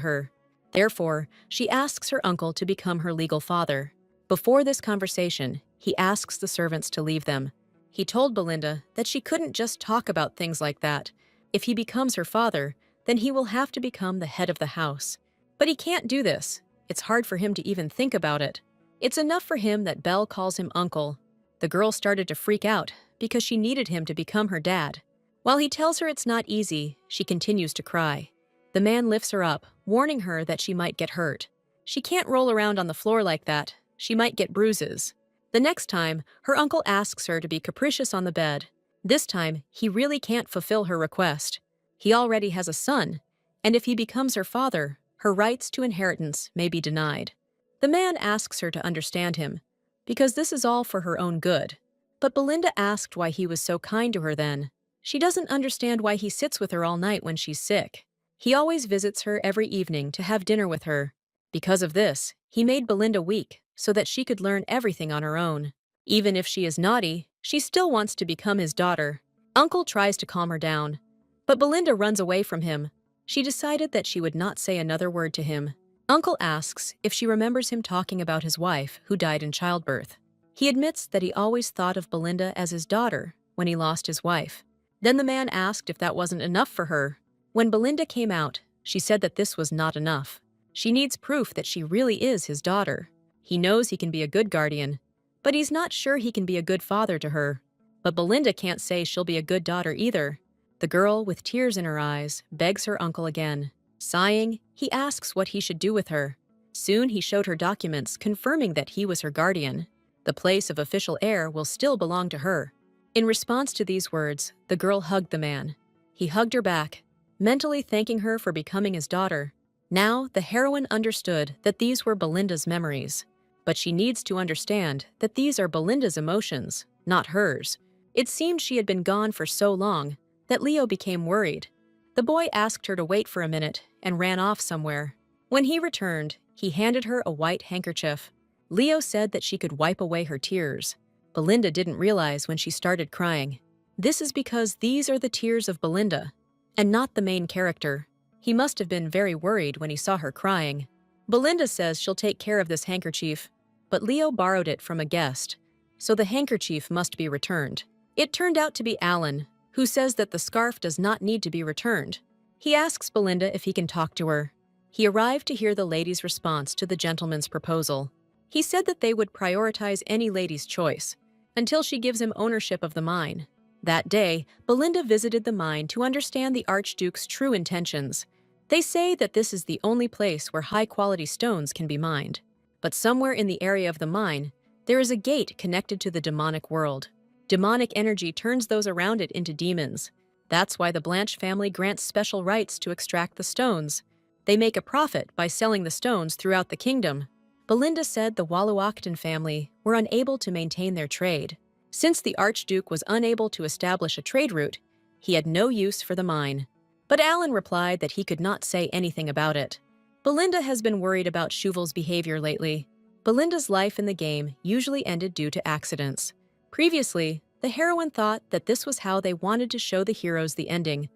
her. Therefore, she asks her uncle to become her legal father. Before this conversation, he asks the servants to leave them. He told Belinda that she couldn't just talk about things like that. If he becomes her father, then he will have to become the head of the house. But he can't do this. It's hard for him to even think about it. It's enough for him that Belle calls him uncle. The girl started to freak out because she needed him to become her dad. While he tells her it's not easy, she continues to cry. The man lifts her up, warning her that she might get hurt. She can't roll around on the floor like that. She might get bruises. The next time, her uncle asks her to be capricious on the bed. This time, he really can't fulfill her request. He already has a son, and if he becomes her father, her rights to inheritance may be denied. The man asks her to understand him, because this is all for her own good. But Belinda asked why he was so kind to her then. She doesn't understand why he sits with her all night when she's sick. He always visits her every evening to have dinner with her. Because of this, he made Belinda weak so that she could learn everything on her own. Even if she is naughty, she still wants to become his daughter. Uncle tries to calm her down, but Belinda runs away from him. She decided that she would not say another word to him. Uncle asks if she remembers him talking about his wife who died in childbirth. He admits that he always thought of Belinda as his daughter when he lost his wife. Then the man asked if that wasn't enough for her. When Belinda came out, she said that this was not enough. She needs proof that she really is his daughter. He knows he can be a good guardian, but he's not sure he can be a good father to her. But Belinda can't say she'll be a good daughter either. The girl, with tears in her eyes, begs her uncle again. Sighing, he asks what he should do with her. Soon he showed her documents confirming that he was her guardian. The place of official heir will still belong to her. In response to these words, the girl hugged the man. He hugged her back, mentally thanking her for becoming his daughter. Now, the heroine understood that these were Belinda's memories. But she needs to understand that these are Belinda's emotions, not hers. It seemed she had been gone for so long that Leo became worried. The boy asked her to wait for a minute and ran off somewhere. When he returned, he handed her a white handkerchief. Leo said that she could wipe away her tears. Belinda didn't realize when she started crying. This is because these are the tears of Belinda, and not the main character. He must have been very worried when he saw her crying. Belinda says she'll take care of this handkerchief, but Leo borrowed it from a guest, so the handkerchief must be returned. It turned out to be Alan, who says that the scarf does not need to be returned. He asks Belinda if he can talk to her. He arrived to hear the lady's response to the gentleman's proposal. He said that they would prioritize any lady's choice until she gives him ownership of the mine. That day, Belinda visited the mine to understand the Archduke's true intentions. They say that this is the only place where high-quality stones can be mined. But somewhere in the area of the mine, there is a gate connected to the demonic world. Demonic energy turns those around it into demons. That's why the Blanche family grants special rights to extract the stones. They make a profit by selling the stones throughout the kingdom. Belinda said the Wallowachten family were unable to maintain their trade. Since the Archduke was unable to establish a trade route, he had no use for the mine. But Alan replied that he could not say anything about it. Belinda has been worried about Chauvel's behavior lately. Belinda's life in the game usually ended due to accidents. Previously, the heroine thought that this was how they wanted to show the heroes the ending,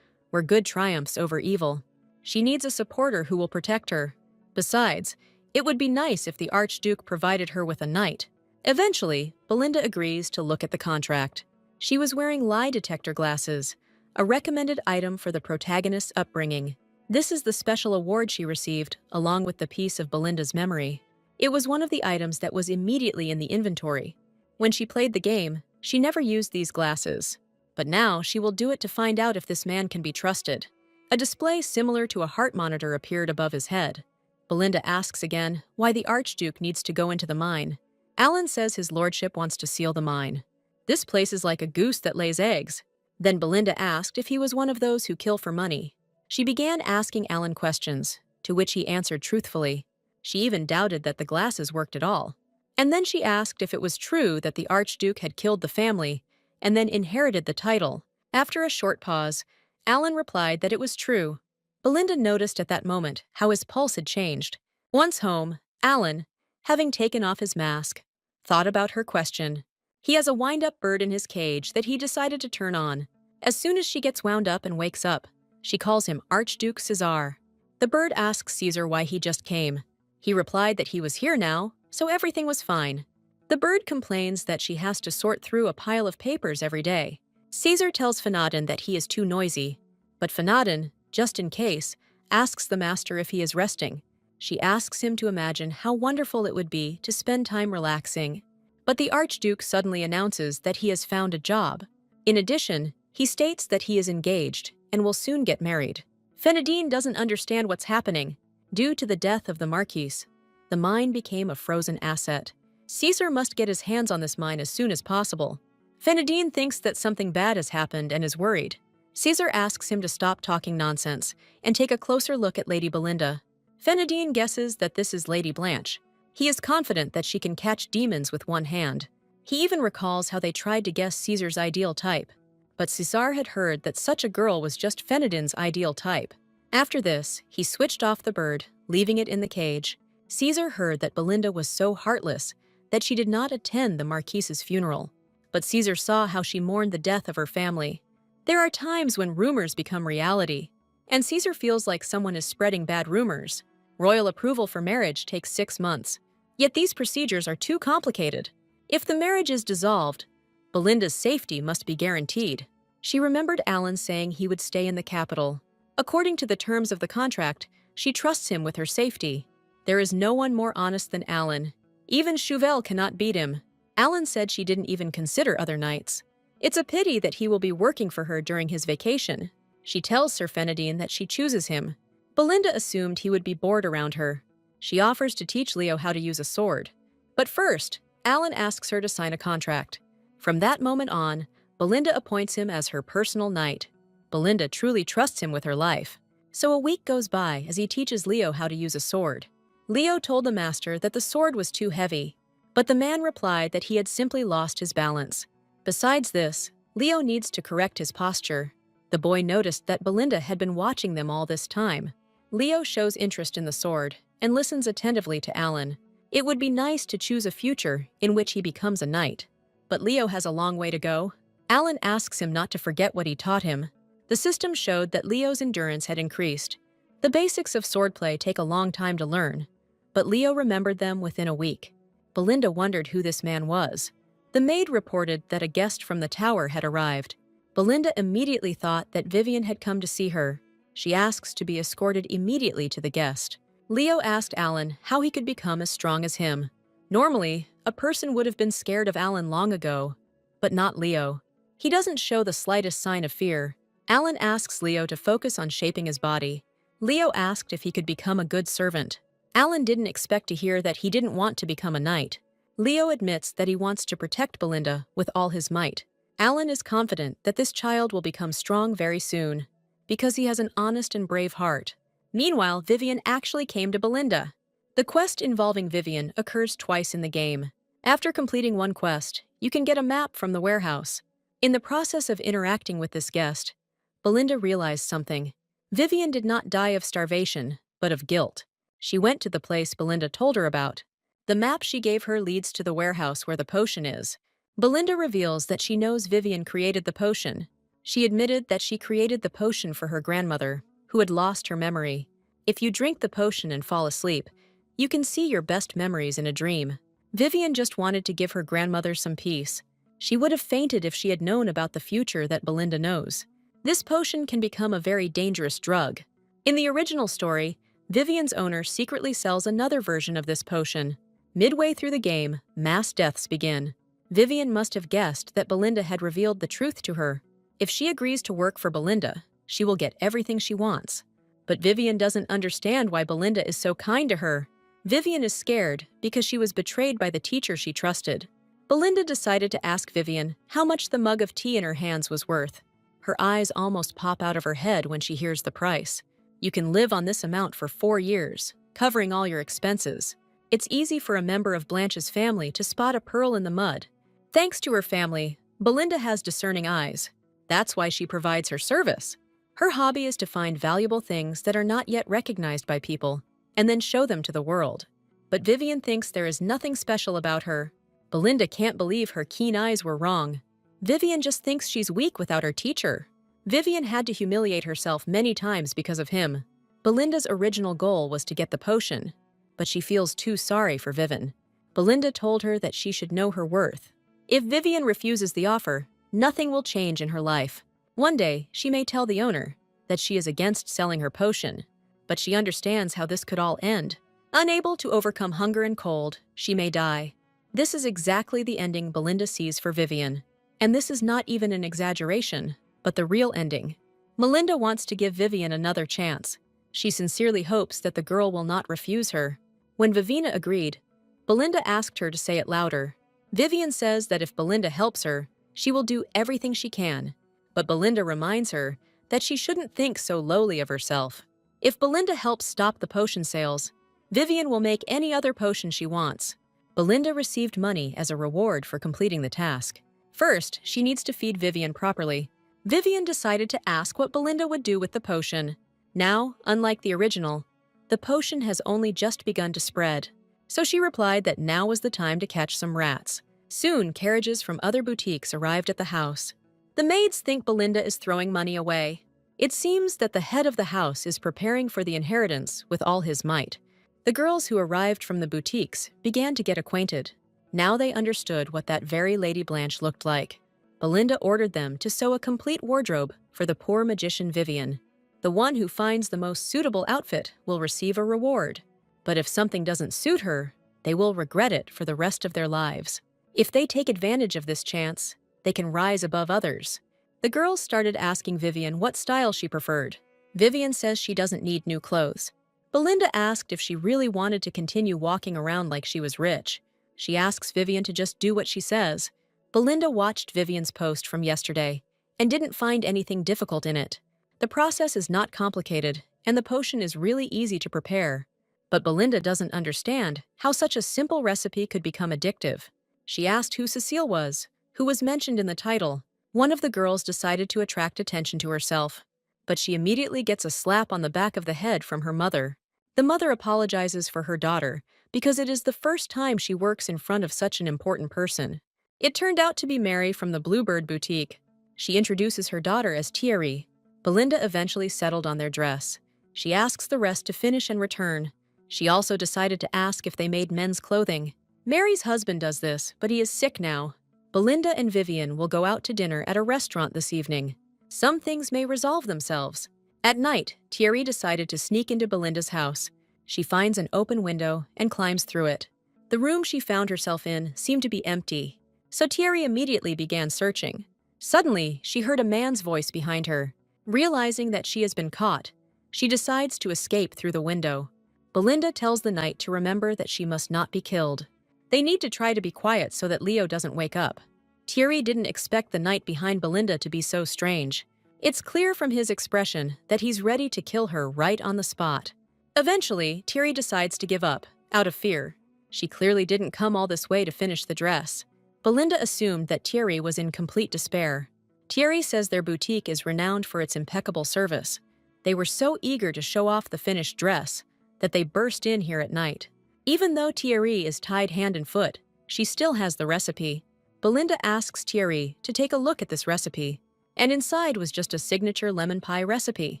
where good triumphs over evil. She needs a supporter who will protect her. Besides, it would be nice if the Archduke provided her with a knight. Eventually, Belinda agrees to look at the contract. She was wearing lie detector glasses, a recommended item for the protagonist's upbringing. This is the special award she received, along with the piece of Belinda's memory. It was one of the items that was immediately in the inventory. When she played the game, she never used these glasses. But now she will do it to find out if this man can be trusted. A display similar to a heart monitor appeared above his head. Belinda asks again why the Archduke needs to go into the mine. Alan says his lordship wants to seal the mine. This place is like a goose that lays eggs. Then Belinda asked if he was one of those who kill for money. She began asking Alan questions, to which he answered truthfully. She even doubted that the glasses worked at all. And then she asked if it was true that the Archduke had killed the family and then inherited the title. After a short pause, Alan replied that it was true. Belinda noticed at that moment how his pulse had changed. Once home, Alan, having taken off his mask, thought about her question. He has a wind-up bird in his cage that he decided to turn on. As soon as she gets wound up and wakes up, she calls him Archduke Caesar. The bird asks Caesar why he just came. He replied that he was here now, so everything was fine. The bird complains that she has to sort through a pile of papers every day. Caesar tells Fanadin that he is too noisy, but Fanadin, just in case, asks the master if he is resting. She asks him to imagine how wonderful it would be to spend time relaxing. But the Archduke suddenly announces that he has found a job. In addition, he states that he is engaged and will soon get married. Fanadin doesn't understand what's happening. Due to the death of the Marquise, the mine became a frozen asset. Caesar must get his hands on this mine as soon as possible. Fanadin thinks that something bad has happened and is worried. Caesar asks him to stop talking nonsense and take a closer look at Lady Belinda. Fanadin guesses that this is Lady Blanche. He is confident that she can catch demons with one hand. He even recalls how they tried to guess Caesar's ideal type. But Caesar had heard that such a girl was just Fanadin's ideal type. After this, he switched off the bird, leaving it in the cage. Caesar heard that Belinda was so heartless that she did not attend the Marquise's funeral. But Caesar saw how she mourned the death of her family. There are times when rumors become reality, and Caesar feels like someone is spreading bad rumors. Royal approval for marriage takes 6 months. Yet these procedures are too complicated. If the marriage is dissolved, Belinda's safety must be guaranteed. She remembered Alan saying he would stay in the capital. According to the terms of the contract, she trusts him with her safety. There is no one more honest than Alan. Even Chauvel cannot beat him. Alan said she didn't even consider other knights. It's a pity that he will be working for her during his vacation. She tells Sir Fenadine that she chooses him. Belinda assumed he would be bored around her. She offers to teach Leo how to use a sword. But first, Alan asks her to sign a contract. From that moment on, Belinda appoints him as her personal knight. Belinda truly trusts him with her life. So a week goes by as he teaches Leo how to use a sword. Leo told the master that the sword was too heavy, but the man replied that he had simply lost his balance. Besides this, Leo needs to correct his posture. The boy noticed that Belinda had been watching them all this time. Leo shows interest in the sword and listens attentively to Alan. It would be nice to choose a future in which he becomes a knight. But Leo has a long way to go. Alan asks him not to forget what he taught him. The system showed that Leo's endurance had increased. The basics of swordplay take a long time to learn, but Leo remembered them within a week. Belinda wondered who this man was. The maid reported that a guest from the tower had arrived. Belinda immediately thought that Vivian had come to see her. She asks to be escorted immediately to the guest. Leo asked Alan how he could become as strong as him. Normally, a person would have been scared of Alan long ago, but not Leo. He doesn't show the slightest sign of fear. Alan asks Leo to focus on shaping his body. Leo asked if he could become a good servant. Alan didn't expect to hear that he didn't want to become a knight. Leo admits that he wants to protect Belinda with all his might. Alan is confident that this child will become strong very soon, because he has an honest and brave heart. Meanwhile, Vivian actually came to Belinda. The quest involving Vivian occurs twice in the game. After completing one quest, you can get a map from the warehouse. In the process of interacting with this guest, Belinda realized something. Vivian did not die of starvation, but of guilt. She went to the place Belinda told her about. The map she gave her leads to the warehouse where the potion is. Belinda reveals that she knows Vivian created the potion. She admitted that she created the potion for her grandmother, who had lost her memory. If you drink the potion and fall asleep, you can see your best memories in a dream. Vivian just wanted to give her grandmother some peace. She would have fainted if she had known about the future that Belinda knows. This potion can become a very dangerous drug. In the original story, Vivian's owner secretly sells another version of this potion. Midway through the game, mass deaths begin. Vivian must have guessed that Belinda had revealed the truth to her. If she agrees to work for Belinda, she will get everything she wants. But Vivian doesn't understand why Belinda is so kind to her. Vivian is scared because she was betrayed by the teacher she trusted. Belinda decided to ask Vivian how much the mug of tea in her hands was worth. Her eyes almost pop out of her head when she hears the price. You can live on this amount for 4 years, covering all your expenses. It's easy for a member of Blanche's family to spot a pearl in the mud. Thanks to her family, Belinda has discerning eyes. That's why she provides her service. Her hobby is to find valuable things that are not yet recognized by people, and then show them to the world. But Vivian thinks there is nothing special about her. Belinda can't believe her keen eyes were wrong. Vivian just thinks she's weak without her teacher. Vivian had to humiliate herself many times because of him. Belinda's original goal was to get the potion, but she feels too sorry for Vivian. Belinda told her that she should know her worth. If Vivian refuses the offer, nothing will change in her life. One day, she may tell the owner that she is against selling her potion, but she understands how this could all end. Unable to overcome hunger and cold, she may die. This is exactly the ending Belinda sees for Vivian. And this is not even an exaggeration, but the real ending. Melinda wants to give Vivian another chance. She sincerely hopes that the girl will not refuse her. When Vivina agreed, Belinda asked her to say it louder. Vivian says that if Belinda helps her, she will do everything she can. But Belinda reminds her that she shouldn't think so lowly of herself. If Belinda helps stop the potion sales, Vivian will make any other potion she wants. Belinda received money as a reward for completing the task. First, she needs to feed Vivian properly. Vivian decided to ask what Belinda would do with the potion. Now, unlike the original, the potion has only just begun to spread. So she replied that now was the time to catch some rats. Soon, carriages from other boutiques arrived at the house. The maids think Belinda is throwing money away. It seems that the head of the house is preparing for the inheritance with all his might. The girls who arrived from the boutiques began to get acquainted. Now they understood what that very Lady Blanche looked like. Belinda ordered them to sew a complete wardrobe for the poor magician Vivian. The one who finds the most suitable outfit will receive a reward. But if something doesn't suit her, they will regret it for the rest of their lives. If they take advantage of this chance, they can rise above others. The girls started asking Vivian what style she preferred. Vivian says she doesn't need new clothes. Belinda asked if she really wanted to continue walking around like she was rich. She asks Vivian to just do what she says. Belinda watched Vivian's post from yesterday and didn't find anything difficult in it. The process is not complicated, and the potion is really easy to prepare. But Belinda doesn't understand how such a simple recipe could become addictive. She asked who Cecile was, who was mentioned in the title. One of the girls decided to attract attention to herself, but she immediately gets a slap on the back of the head from her mother. The mother apologizes for her daughter because it is the first time she works in front of such an important person. It turned out to be Mary from the Bluebird boutique. She introduces her daughter as Thierry. Belinda eventually settled on their dress. She asks the rest to finish and return. She also decided to ask if they made men's clothing. Mary's husband does this, but he is sick now. Belinda and Vivian will go out to dinner at a restaurant this evening. Some things may resolve themselves. At night, Thierry decided to sneak into Belinda's house. She finds an open window and climbs through it. The room she found herself in seemed to be empty, so Thierry immediately began searching. Suddenly, she heard a man's voice behind her. Realizing that she has been caught, she decides to escape through the window. Belinda tells the knight to remember that she must not be killed. They need to try to be quiet so that Leo doesn't wake up. Thierry didn't expect the knight behind Belinda to be so strange. It's clear from his expression that he's ready to kill her right on the spot. Eventually, Thierry decides to give up, out of fear. She clearly didn't come all this way to finish the dress. Belinda assumed that Thierry was in complete despair. Thierry says their boutique is renowned for its impeccable service. They were so eager to show off the finished dress that they burst in here at night. Even though Thierry is tied hand and foot, she still has the recipe. Belinda asks Thierry to take a look at this recipe, and inside was just a signature lemon pie recipe.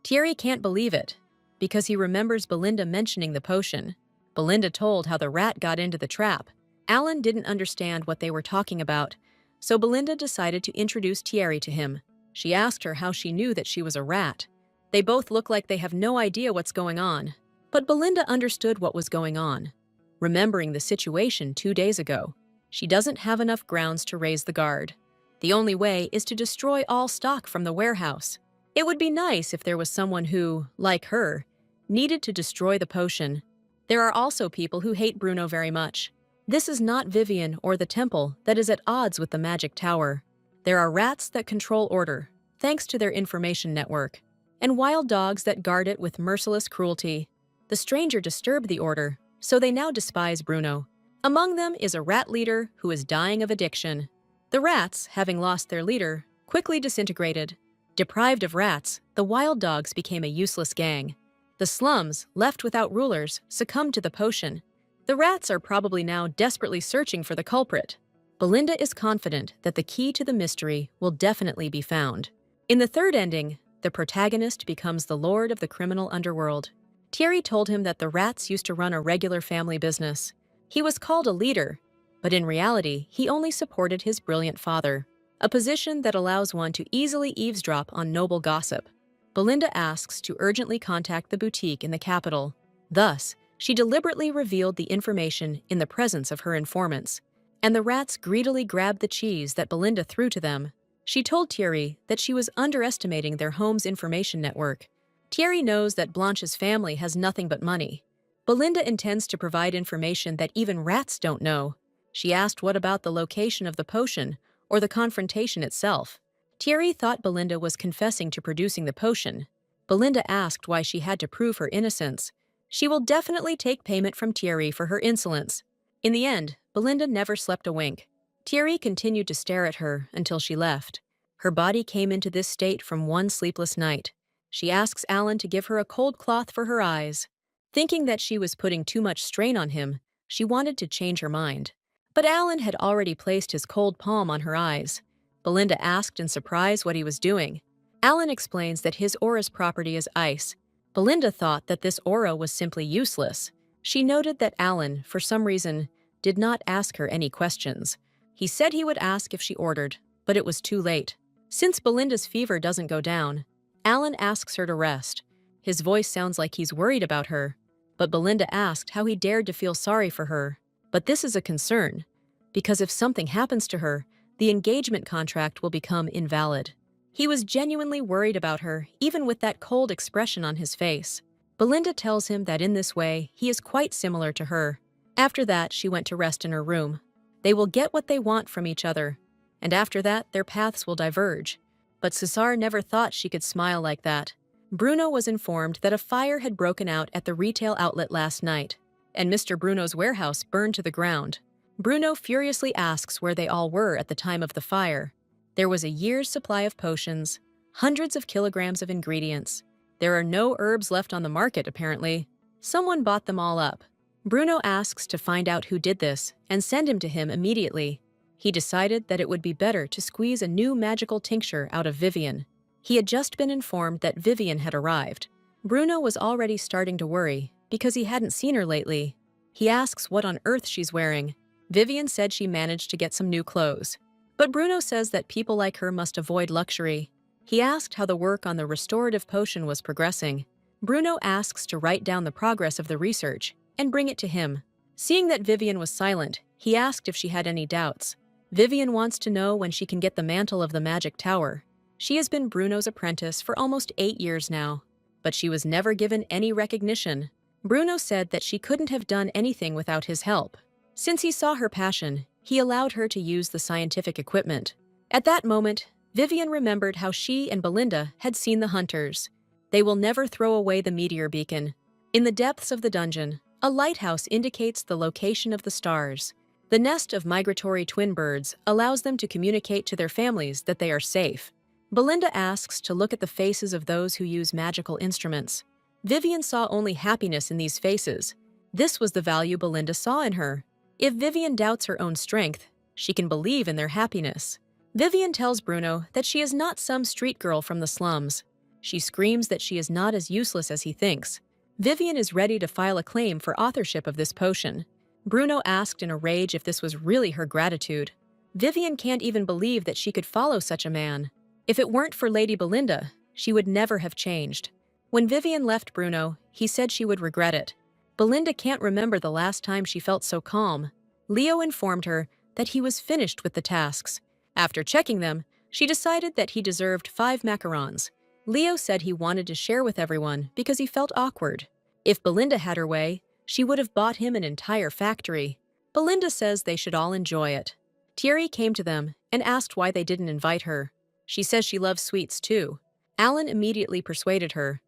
Thierry can't believe it, because he remembers Belinda mentioning the potion. Belinda told how the rat got into the trap. Alan didn't understand what they were talking about, so Belinda decided to introduce Thierry to him. She asked her how she knew that she was a rat. They both look like they have no idea what's going on. But Belinda understood what was going on. Remembering the situation 2 days ago, she doesn't have enough grounds to raise the guard. The only way is to destroy all stock from the warehouse. It would be nice if there was someone who, like her, needed to destroy the potion. There are also people who hate Bruno very much. This is not Vivian or the temple that is at odds with the magic tower. There are rats that control order, thanks to their information network, and wild dogs that guard it with merciless cruelty. The stranger disturbed the order, so they now despise Bruno. Among them is a rat leader who is dying of addiction. The rats, having lost their leader, quickly disintegrated. Deprived of rats, the wild dogs became a useless gang. The slums, left without rulers, succumbed to the potion. The rats are probably now desperately searching for the culprit. Belinda is confident that the key to the mystery will definitely be found. In the third ending, the protagonist becomes the lord of the criminal underworld. Thierry told him that the rats used to run a regular family business. He was called a leader, but in reality, he only supported his brilliant father, a position that allows one to easily eavesdrop on noble gossip. Belinda asks to urgently contact the boutique in the capital. Thus, she deliberately revealed the information in the presence of her informants, and the rats greedily grabbed the cheese that Belinda threw to them. She told Thierry that she was underestimating their home's information network. Thierry knows that Blanche's family has nothing but money. Belinda intends to provide information that even rats don't know. She asked what about the location of the potion or the confrontation itself. Thierry thought Belinda was confessing to producing the potion. Belinda asked why she had to prove her innocence. She will definitely take payment from Thierry for her insolence. In the end, Belinda never slept a wink. Thierry continued to stare at her until she left. Her body came into this state from one sleepless night. She asks Alan to give her a cold cloth for her eyes. Thinking that she was putting too much strain on him, she wanted to change her mind. But Alan had already placed his cold palm on her eyes. Belinda asked in surprise what he was doing. Alan explains that his aura's property is ice. Belinda thought that this aura was simply useless. She noted that Alan, for some reason, did not ask her any questions. He said he would ask if she ordered, but it was too late. Since Belinda's fever doesn't go down, Alan asks her to rest. His voice sounds like he's worried about her, but Belinda asked how he dared to feel sorry for her. But this is a concern, because if something happens to her, the engagement contract will become invalid. He was genuinely worried about her, even with that cold expression on his face. Belinda tells him that in this way, he is quite similar to her. After that, she went to rest in her room. They will get what they want from each other, and after that, their paths will diverge. But César never thought she could smile like that. Bruno was informed that a fire had broken out at the retail outlet last night, and Mr. Bruno's warehouse burned to the ground. Bruno furiously asks where they all were at the time of the fire. There was a year's supply of potions, hundreds of kilograms of ingredients. There are no herbs left on the market, apparently. Someone bought them all up. Bruno asks to find out who did this and send him to him immediately. He decided that it would be better to squeeze a new magical tincture out of Vivian. He had just been informed that Vivian had arrived. Bruno was already starting to worry because he hadn't seen her lately. He asks what on earth she's wearing. Vivian said she managed to get some new clothes. But Bruno says that people like her must avoid luxury. He asked how the work on the restorative potion was progressing. Bruno asks to write down the progress of the research and bring it to him. Seeing that Vivian was silent, he asked if she had any doubts. Vivian wants to know when she can get the mantle of the magic tower. She has been Bruno's apprentice for almost 8 years now, but she was never given any recognition. Bruno said that she couldn't have done anything without his help. Since he saw her passion, he allowed her to use the scientific equipment. At that moment, Vivian remembered how she and Belinda had seen the hunters. They will never throw away the meteor beacon. In the depths of the dungeon, a lighthouse indicates the location of the stars. The nest of migratory twin birds allows them to communicate to their families that they are safe. Belinda asks to look at the faces of those who use magical instruments. Vivian saw only happiness in these faces. This was the value Belinda saw in her. If Vivian doubts her own strength, she can believe in their happiness. Vivian tells Bruno that she is not some street girl from the slums. She screams that she is not as useless as he thinks. Vivian is ready to file a claim for authorship of this potion. Bruno asked in a rage if this was really her gratitude. Vivian can't even believe that she could follow such a man. If it weren't for Lady Belinda, she would never have changed. When Vivian left Bruno, he said she would regret it. Belinda can't remember the last time she felt so calm. Leo informed her that he was finished with the tasks. After checking them, she decided that he deserved 5 macarons. Leo said he wanted to share with everyone because he felt awkward. If Belinda had her way, she would have bought him an entire factory. Belinda says they should all enjoy it. Thierry came to them and asked why they didn't invite her. She says she loves sweets too. Alan immediately persuaded her,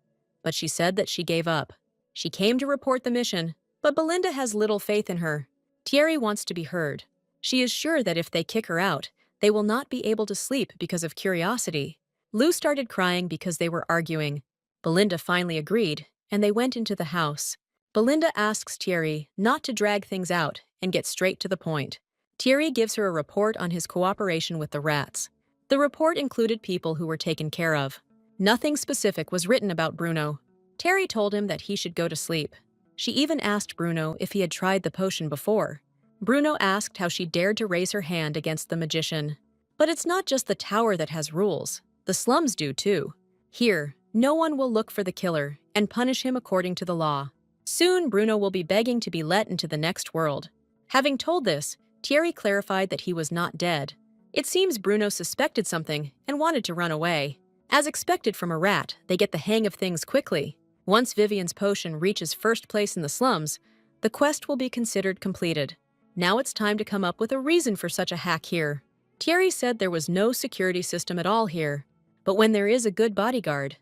but she said that she gave up. She came to report the mission, but Belinda has little faith in her. Thierry wants to be heard. She is sure that if they kick her out, they will not be able to sleep because of curiosity. Lou started crying because they were arguing. Belinda finally agreed, and they went into the house. Belinda asks Thierry not to drag things out and get straight to the point. Thierry gives her a report on his cooperation with the rats. The report included people who were taken care of. Nothing specific was written about Bruno. Thierry told him that he should go to sleep. She even asked Bruno if he had tried the potion before. Bruno asked how she dared to raise her hand against the magician. But it's not just the tower that has rules. The slums do too. Here, no one will look for the killer and punish him according to the law. Soon, Bruno will be begging to be let into the next world. Having told this, Thierry clarified that he was not dead. It seems Bruno suspected something and wanted to run away. As expected from a rat, they get the hang of things quickly. Once Vivian's potion reaches first place in the slums, the quest will be considered completed. Now it's time to come up with a reason for such a hack here. Thierry said there was no security system at all here. But when there is a good bodyguard,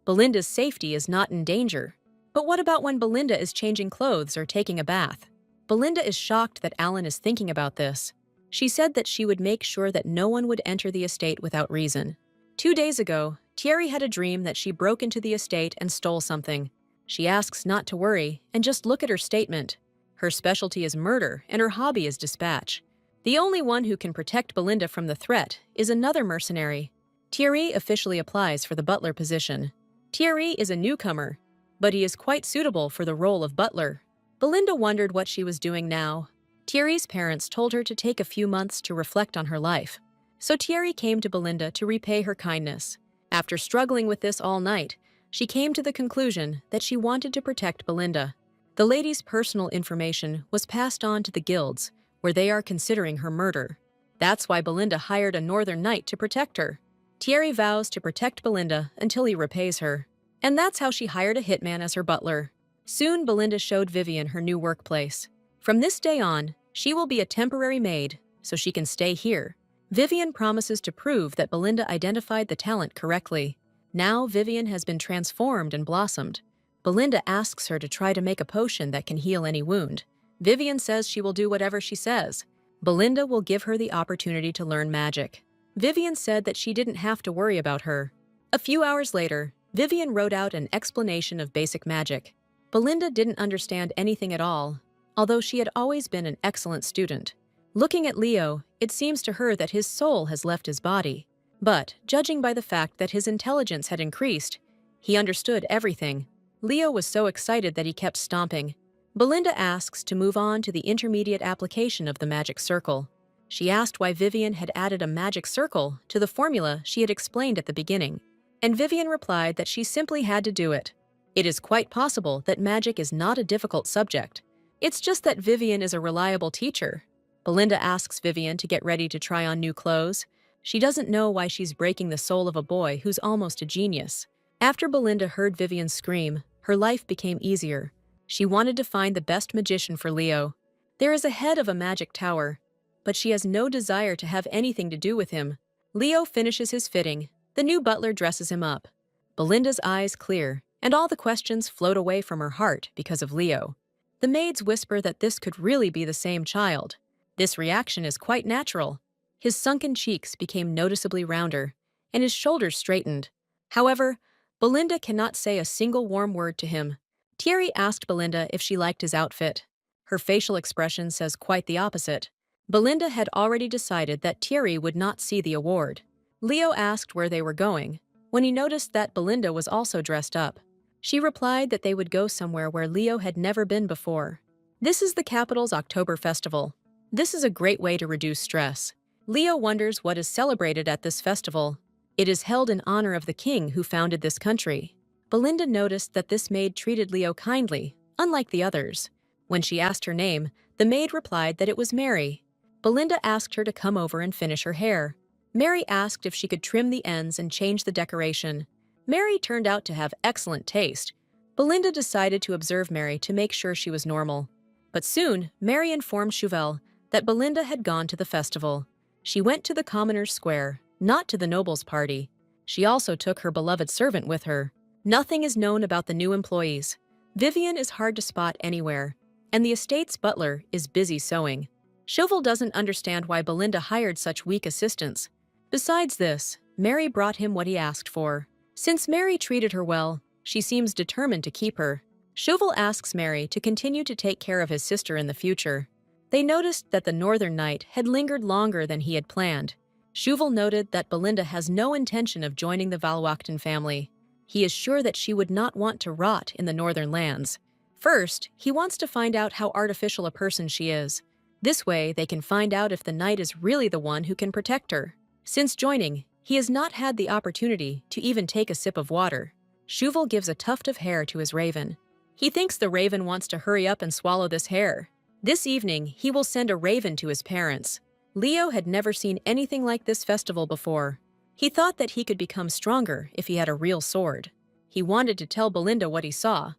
Belinda's safety is not in danger. But what about when Belinda is changing clothes or taking a bath? Belinda is shocked that Alan is thinking about this. She said that she would make sure that no one would enter the estate without reason. 2 days ago, Thierry had a dream that she broke into the estate and stole something. She asks not to worry and just look at her statement. Her specialty is murder and her hobby is dispatch. The only one who can protect Belinda from the threat is another mercenary. Thierry officially applies for the butler position. Thierry is a newcomer, but he is quite suitable for the role of butler. Belinda wondered what she was doing now. Thierry's parents told her to take a few months to reflect on her life. So Thierry came to Belinda to repay her kindness. After struggling with this all night, she came to the conclusion that she wanted to protect Belinda. The lady's personal information was passed on to the guilds, where they are considering her murder. That's why Belinda hired a northern knight to protect her. Thierry vows to protect Belinda until he repays her. And that's how she hired a hitman as her butler. Soon, Belinda showed Vivian her new workplace. From this day on, she will be a temporary maid, so she can stay here. Vivian promises to prove that Belinda identified the talent correctly. Now, Vivian has been transformed and blossomed. Belinda asks her to try to make a potion that can heal any wound. Vivian says she will do whatever she says. Belinda will give her the opportunity to learn magic. Vivian said that she didn't have to worry about her. A few hours later, Vivian wrote out an explanation of basic magic. Belinda didn't understand anything at all, although she had always been an excellent student. Looking at Leo, it seems to her that his soul has left his body. But, judging by the fact that his intelligence had increased, he understood everything. Leo was so excited that he kept stomping. Belinda asks to move on to the intermediate application of the magic circle. She asked why Vivian had added a magic circle to the formula she had explained at the beginning. And Vivian replied that she simply had to do it. It is quite possible that magic is not a difficult subject. It's just that Vivian is a reliable teacher. Belinda asks Vivian to get ready to try on new clothes. She doesn't know why she's breaking the soul of a boy who's almost a genius. After Belinda heard Vivian scream, her life became easier. She wanted to find the best magician for Leo. There is a head of a magic tower, but she has no desire to have anything to do with him. Leo finishes his fitting. The new butler dresses him up. Belinda's eyes clear, and all the questions float away from her heart because of Leo. The maids whisper that this could really be the same child. This reaction is quite natural. His sunken cheeks became noticeably rounder, and his shoulders straightened. However, Belinda cannot say a single warm word to him. Thierry asked Belinda if she liked his outfit. Her facial expression says quite the opposite. Belinda had already decided that Thierry would not see the award. Leo asked where they were going, when he noticed that Belinda was also dressed up. She replied that they would go somewhere where Leo had never been before. This is the capital's October festival. This is a great way to reduce stress. Leo wonders what is celebrated at this festival. It is held in honor of the king who founded this country. Belinda noticed that this maid treated Leo kindly, unlike the others. When she asked her name, the maid replied that it was Mary. Belinda asked her to come over and finish her hair. Mary asked if she could trim the ends and change the decoration. Mary turned out to have excellent taste. Belinda decided to observe Mary to make sure she was normal. But soon, Mary informed Chauvel that Belinda had gone to the festival. She went to the commoners' square, not to the nobles' party. She also took her beloved servant with her. Nothing is known about the new employees. Vivian is hard to spot anywhere, and the estate's butler is busy sewing. Chauvel doesn't understand why Belinda hired such weak assistants. Besides this, Mary brought him what he asked for. Since Mary treated her well, she seems determined to keep her. Chauvel asks Mary to continue to take care of his sister in the future. They noticed that the Northern Night had lingered longer than he had planned. Chauvel noted that Belinda has no intention of joining the Valwachtan family. He is sure that she would not want to rot in the Northern lands. First, he wants to find out how artificial a person she is. This way, they can find out if the Knight is really the one who can protect her. Since joining, he has not had the opportunity to even take a sip of water. Chauvel gives a tuft of hair to his raven. He thinks the raven wants to hurry up and swallow this hair. This evening, he will send a raven to his parents. Leo had never seen anything like this festival before. He thought that he could become stronger if he had a real sword. He wanted to tell Belinda what he saw,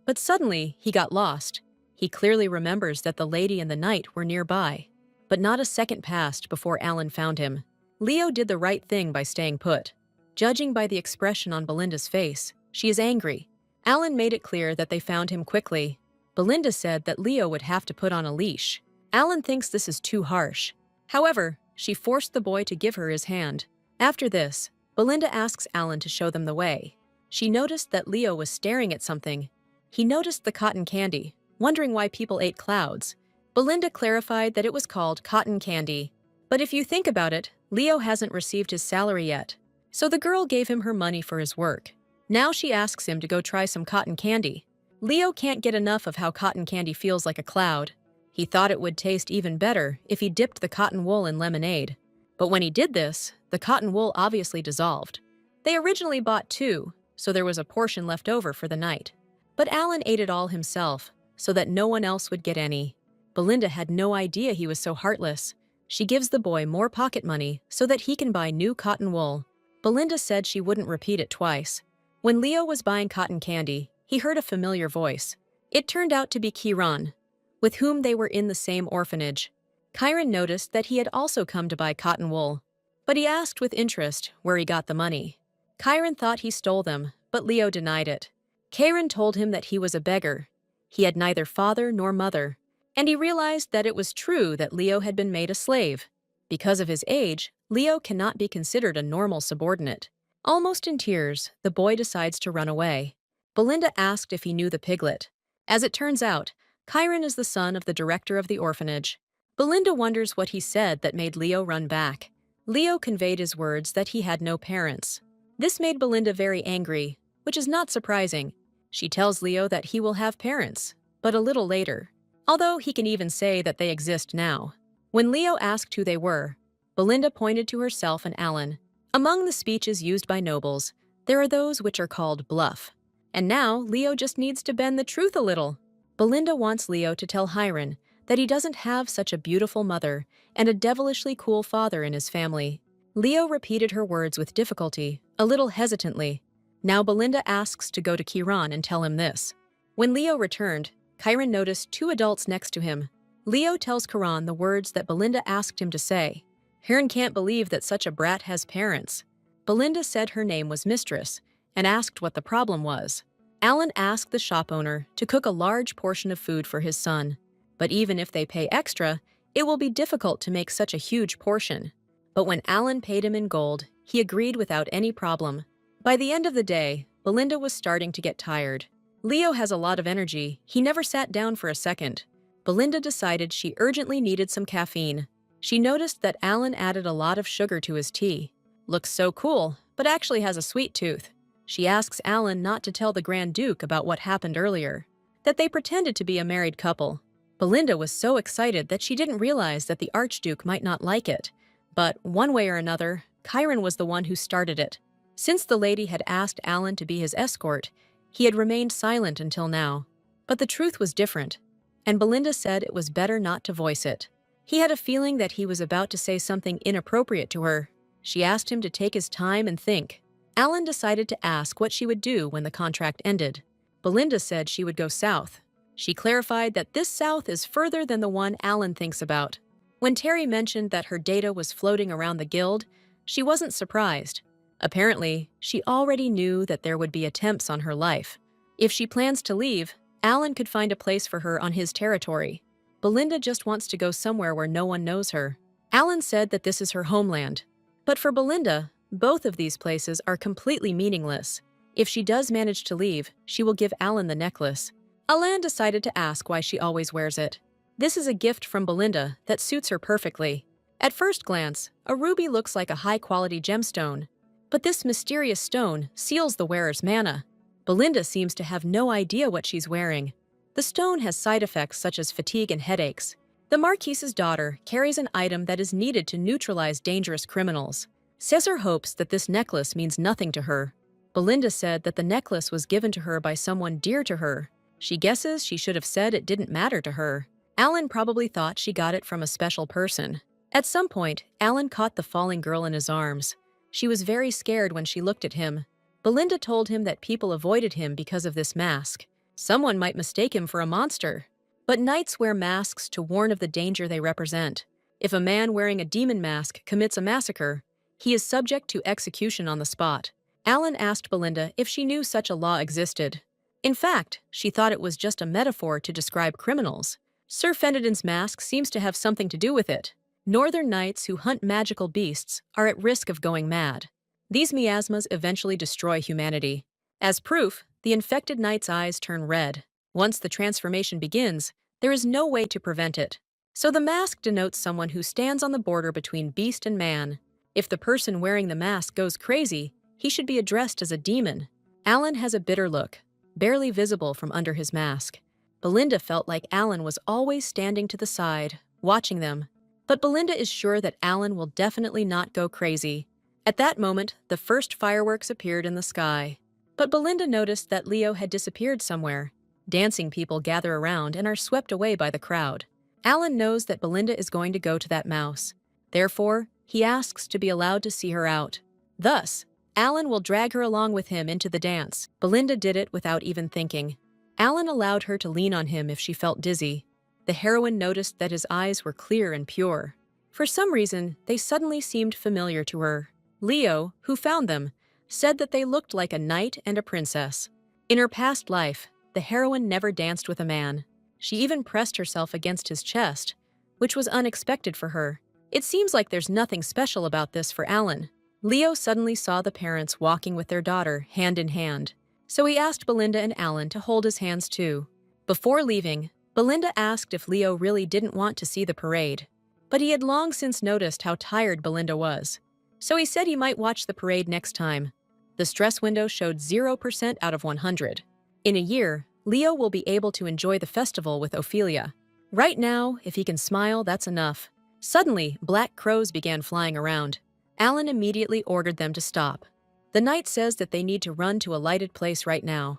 but suddenly he got lost. He clearly remembers that the lady and the knight were nearby, but not a second passed before Alan found him. Leo did the right thing by staying put. Judging by the expression on Belinda's face, she is angry. Alan made it clear that they found him quickly. Belinda said that Leo would have to put on a leash. Alan thinks this is too harsh. However, she forced the boy to give her his hand. After this, Belinda asks Alan to show them the way. She noticed that Leo was staring at something. He noticed the cotton candy, wondering why people ate clouds. Belinda clarified that it was called cotton candy. But if you think about it, Leo hasn't received his salary yet. So the girl gave him her money for his work. Now she asks him to go try some cotton candy. Leo can't get enough of how cotton candy feels like a cloud. He thought it would taste even better if he dipped the cotton wool in lemonade. But when he did this, the cotton wool obviously dissolved. They originally bought 2, so there was a portion left over for the night. But Alan ate it all himself, so that no one else would get any. Belinda had no idea he was so heartless. She gives the boy more pocket money so that he can buy new cotton wool. Belinda said she wouldn't repeat it twice. When Leo was buying cotton candy, he heard a familiar voice. It turned out to be Chiron, with whom they were in the same orphanage. Chiron noticed that he had also come to buy cotton wool, but he asked with interest where he got the money. Chiron thought he stole them, but Leo denied it. Chiron told him that he was a beggar. He had neither father nor mother, and he realized that it was true that Leo had been made a slave. Because of his age, Leo cannot be considered a normal subordinate. Almost in tears, the boy decides to run away. Belinda asked if he knew the piglet. As it turns out, Chiron is the son of the director of the orphanage. Belinda wonders what he said that made Leo run back. Leo conveyed his words that he had no parents. This made Belinda very angry, which is not surprising. She tells Leo that he will have parents, but a little later, although he can even say that they exist now. When Leo asked who they were, Belinda pointed to herself and Alan. Among the speeches used by nobles, there are those which are called bluff. And now Leo just needs to bend the truth a little. Belinda wants Leo to tell Chiron that he doesn't have such a beautiful mother and a devilishly cool father in his family. Leo repeated her words with difficulty, a little hesitantly. Now Belinda asks to go to Chiron and tell him this. When Leo returned, Chiron noticed 2 adults next to him. Leo tells Chiron the words that Belinda asked him to say. Chiron can't believe that such a brat has parents. Belinda said her name was Mistress and asked what the problem was. Alan asked the shop owner to cook a large portion of food for his son. But even if they pay extra, it will be difficult to make such a huge portion. But when Alan paid him in gold, he agreed without any problem. By the end of the day, Belinda was starting to get tired. Leo has a lot of energy. He never sat down for a second. Belinda decided she urgently needed some caffeine. She noticed that Alan added a lot of sugar to his tea. Looks so cool, but actually has a sweet tooth. She asks Alan not to tell the Grand Duke about what happened earlier, that they pretended to be a married couple. Belinda was so excited that she didn't realize that the Archduke might not like it. But one way or another, Chiron was the one who started it. Since the lady had asked Alan to be his escort, he had remained silent until now. But the truth was different, and Belinda said it was better not to voice it. He had a feeling that he was about to say something inappropriate to her. She asked him to take his time and think. Alan decided to ask what she would do when the contract ended. Belinda said she would go south. She clarified that this south is further than the one Alan thinks about. When Terry mentioned that her data was floating around the guild, she wasn't surprised. Apparently, she already knew that there would be attempts on her life. If she plans to leave, Alan could find a place for her on his territory. Belinda just wants to go somewhere where no one knows her. Alan said that this is her homeland. But for Belinda, both of these places are completely meaningless. If she does manage to leave, she will give Alan the necklace. Alan decided to ask why she always wears it. This is a gift from Belinda that suits her perfectly. At first glance, a ruby looks like a high-quality gemstone, but this mysterious stone seals the wearer's mana. Belinda seems to have no idea what she's wearing. The stone has side effects such as fatigue and headaches. The Marquise's daughter carries an item that is needed to neutralize dangerous criminals. Cesar hopes that this necklace means nothing to her. Belinda said that the necklace was given to her by someone dear to her. She guesses she should have said it didn't matter to her. Alan probably thought she got it from a special person. At some point, Alan caught the falling girl in his arms. She was very scared when she looked at him. Belinda told him that people avoided him because of this mask. Someone might mistake him for a monster. But knights wear masks to warn of the danger they represent. If a man wearing a demon mask commits a massacre, he is subject to execution on the spot. Alan asked Belinda if she knew such a law existed. In fact, she thought it was just a metaphor to describe criminals. Sir Fenedon's mask seems to have something to do with it. Northern knights who hunt magical beasts are at risk of going mad. These miasmas eventually destroy humanity. As proof, the infected knight's eyes turn red. Once the transformation begins, there is no way to prevent it. So the mask denotes someone who stands on the border between beast and man. If the person wearing the mask goes crazy, he should be addressed as a demon. Alan has a bitter look, barely visible from under his mask. Belinda felt like Alan was always standing to the side, watching them. But Belinda is sure that Alan will definitely not go crazy. At that moment, the first fireworks appeared in the sky. But Belinda noticed that Leo had disappeared somewhere. Dancing people gather around and are swept away by the crowd. Alan knows that Belinda is going to go to that mouse. Therefore, he asks to be allowed to see her out. Thus, Alan will drag her along with him into the dance. Belinda did it without even thinking. Alan allowed her to lean on him if she felt dizzy. The heroine noticed that his eyes were clear and pure. For some reason, they suddenly seemed familiar to her. Leo, who found them, said that they looked like a knight and a princess. In her past life, the heroine never danced with a man. She even pressed herself against his chest, which was unexpected for her. It seems like there's nothing special about this for Alan. Leo suddenly saw the parents walking with their daughter, hand in hand. So he asked Belinda and Alan to hold his hands too. Before leaving, Belinda asked if Leo really didn't want to see the parade. But he had long since noticed how tired Belinda was. So he said he might watch the parade next time. The stress window showed 0% out of 100. In a year, Leo will be able to enjoy the festival with Ophelia. Right now, if he can smile, that's enough. Suddenly, black crows began flying around. Alan immediately ordered them to stop. The knight says that they need to run to a lighted place right now.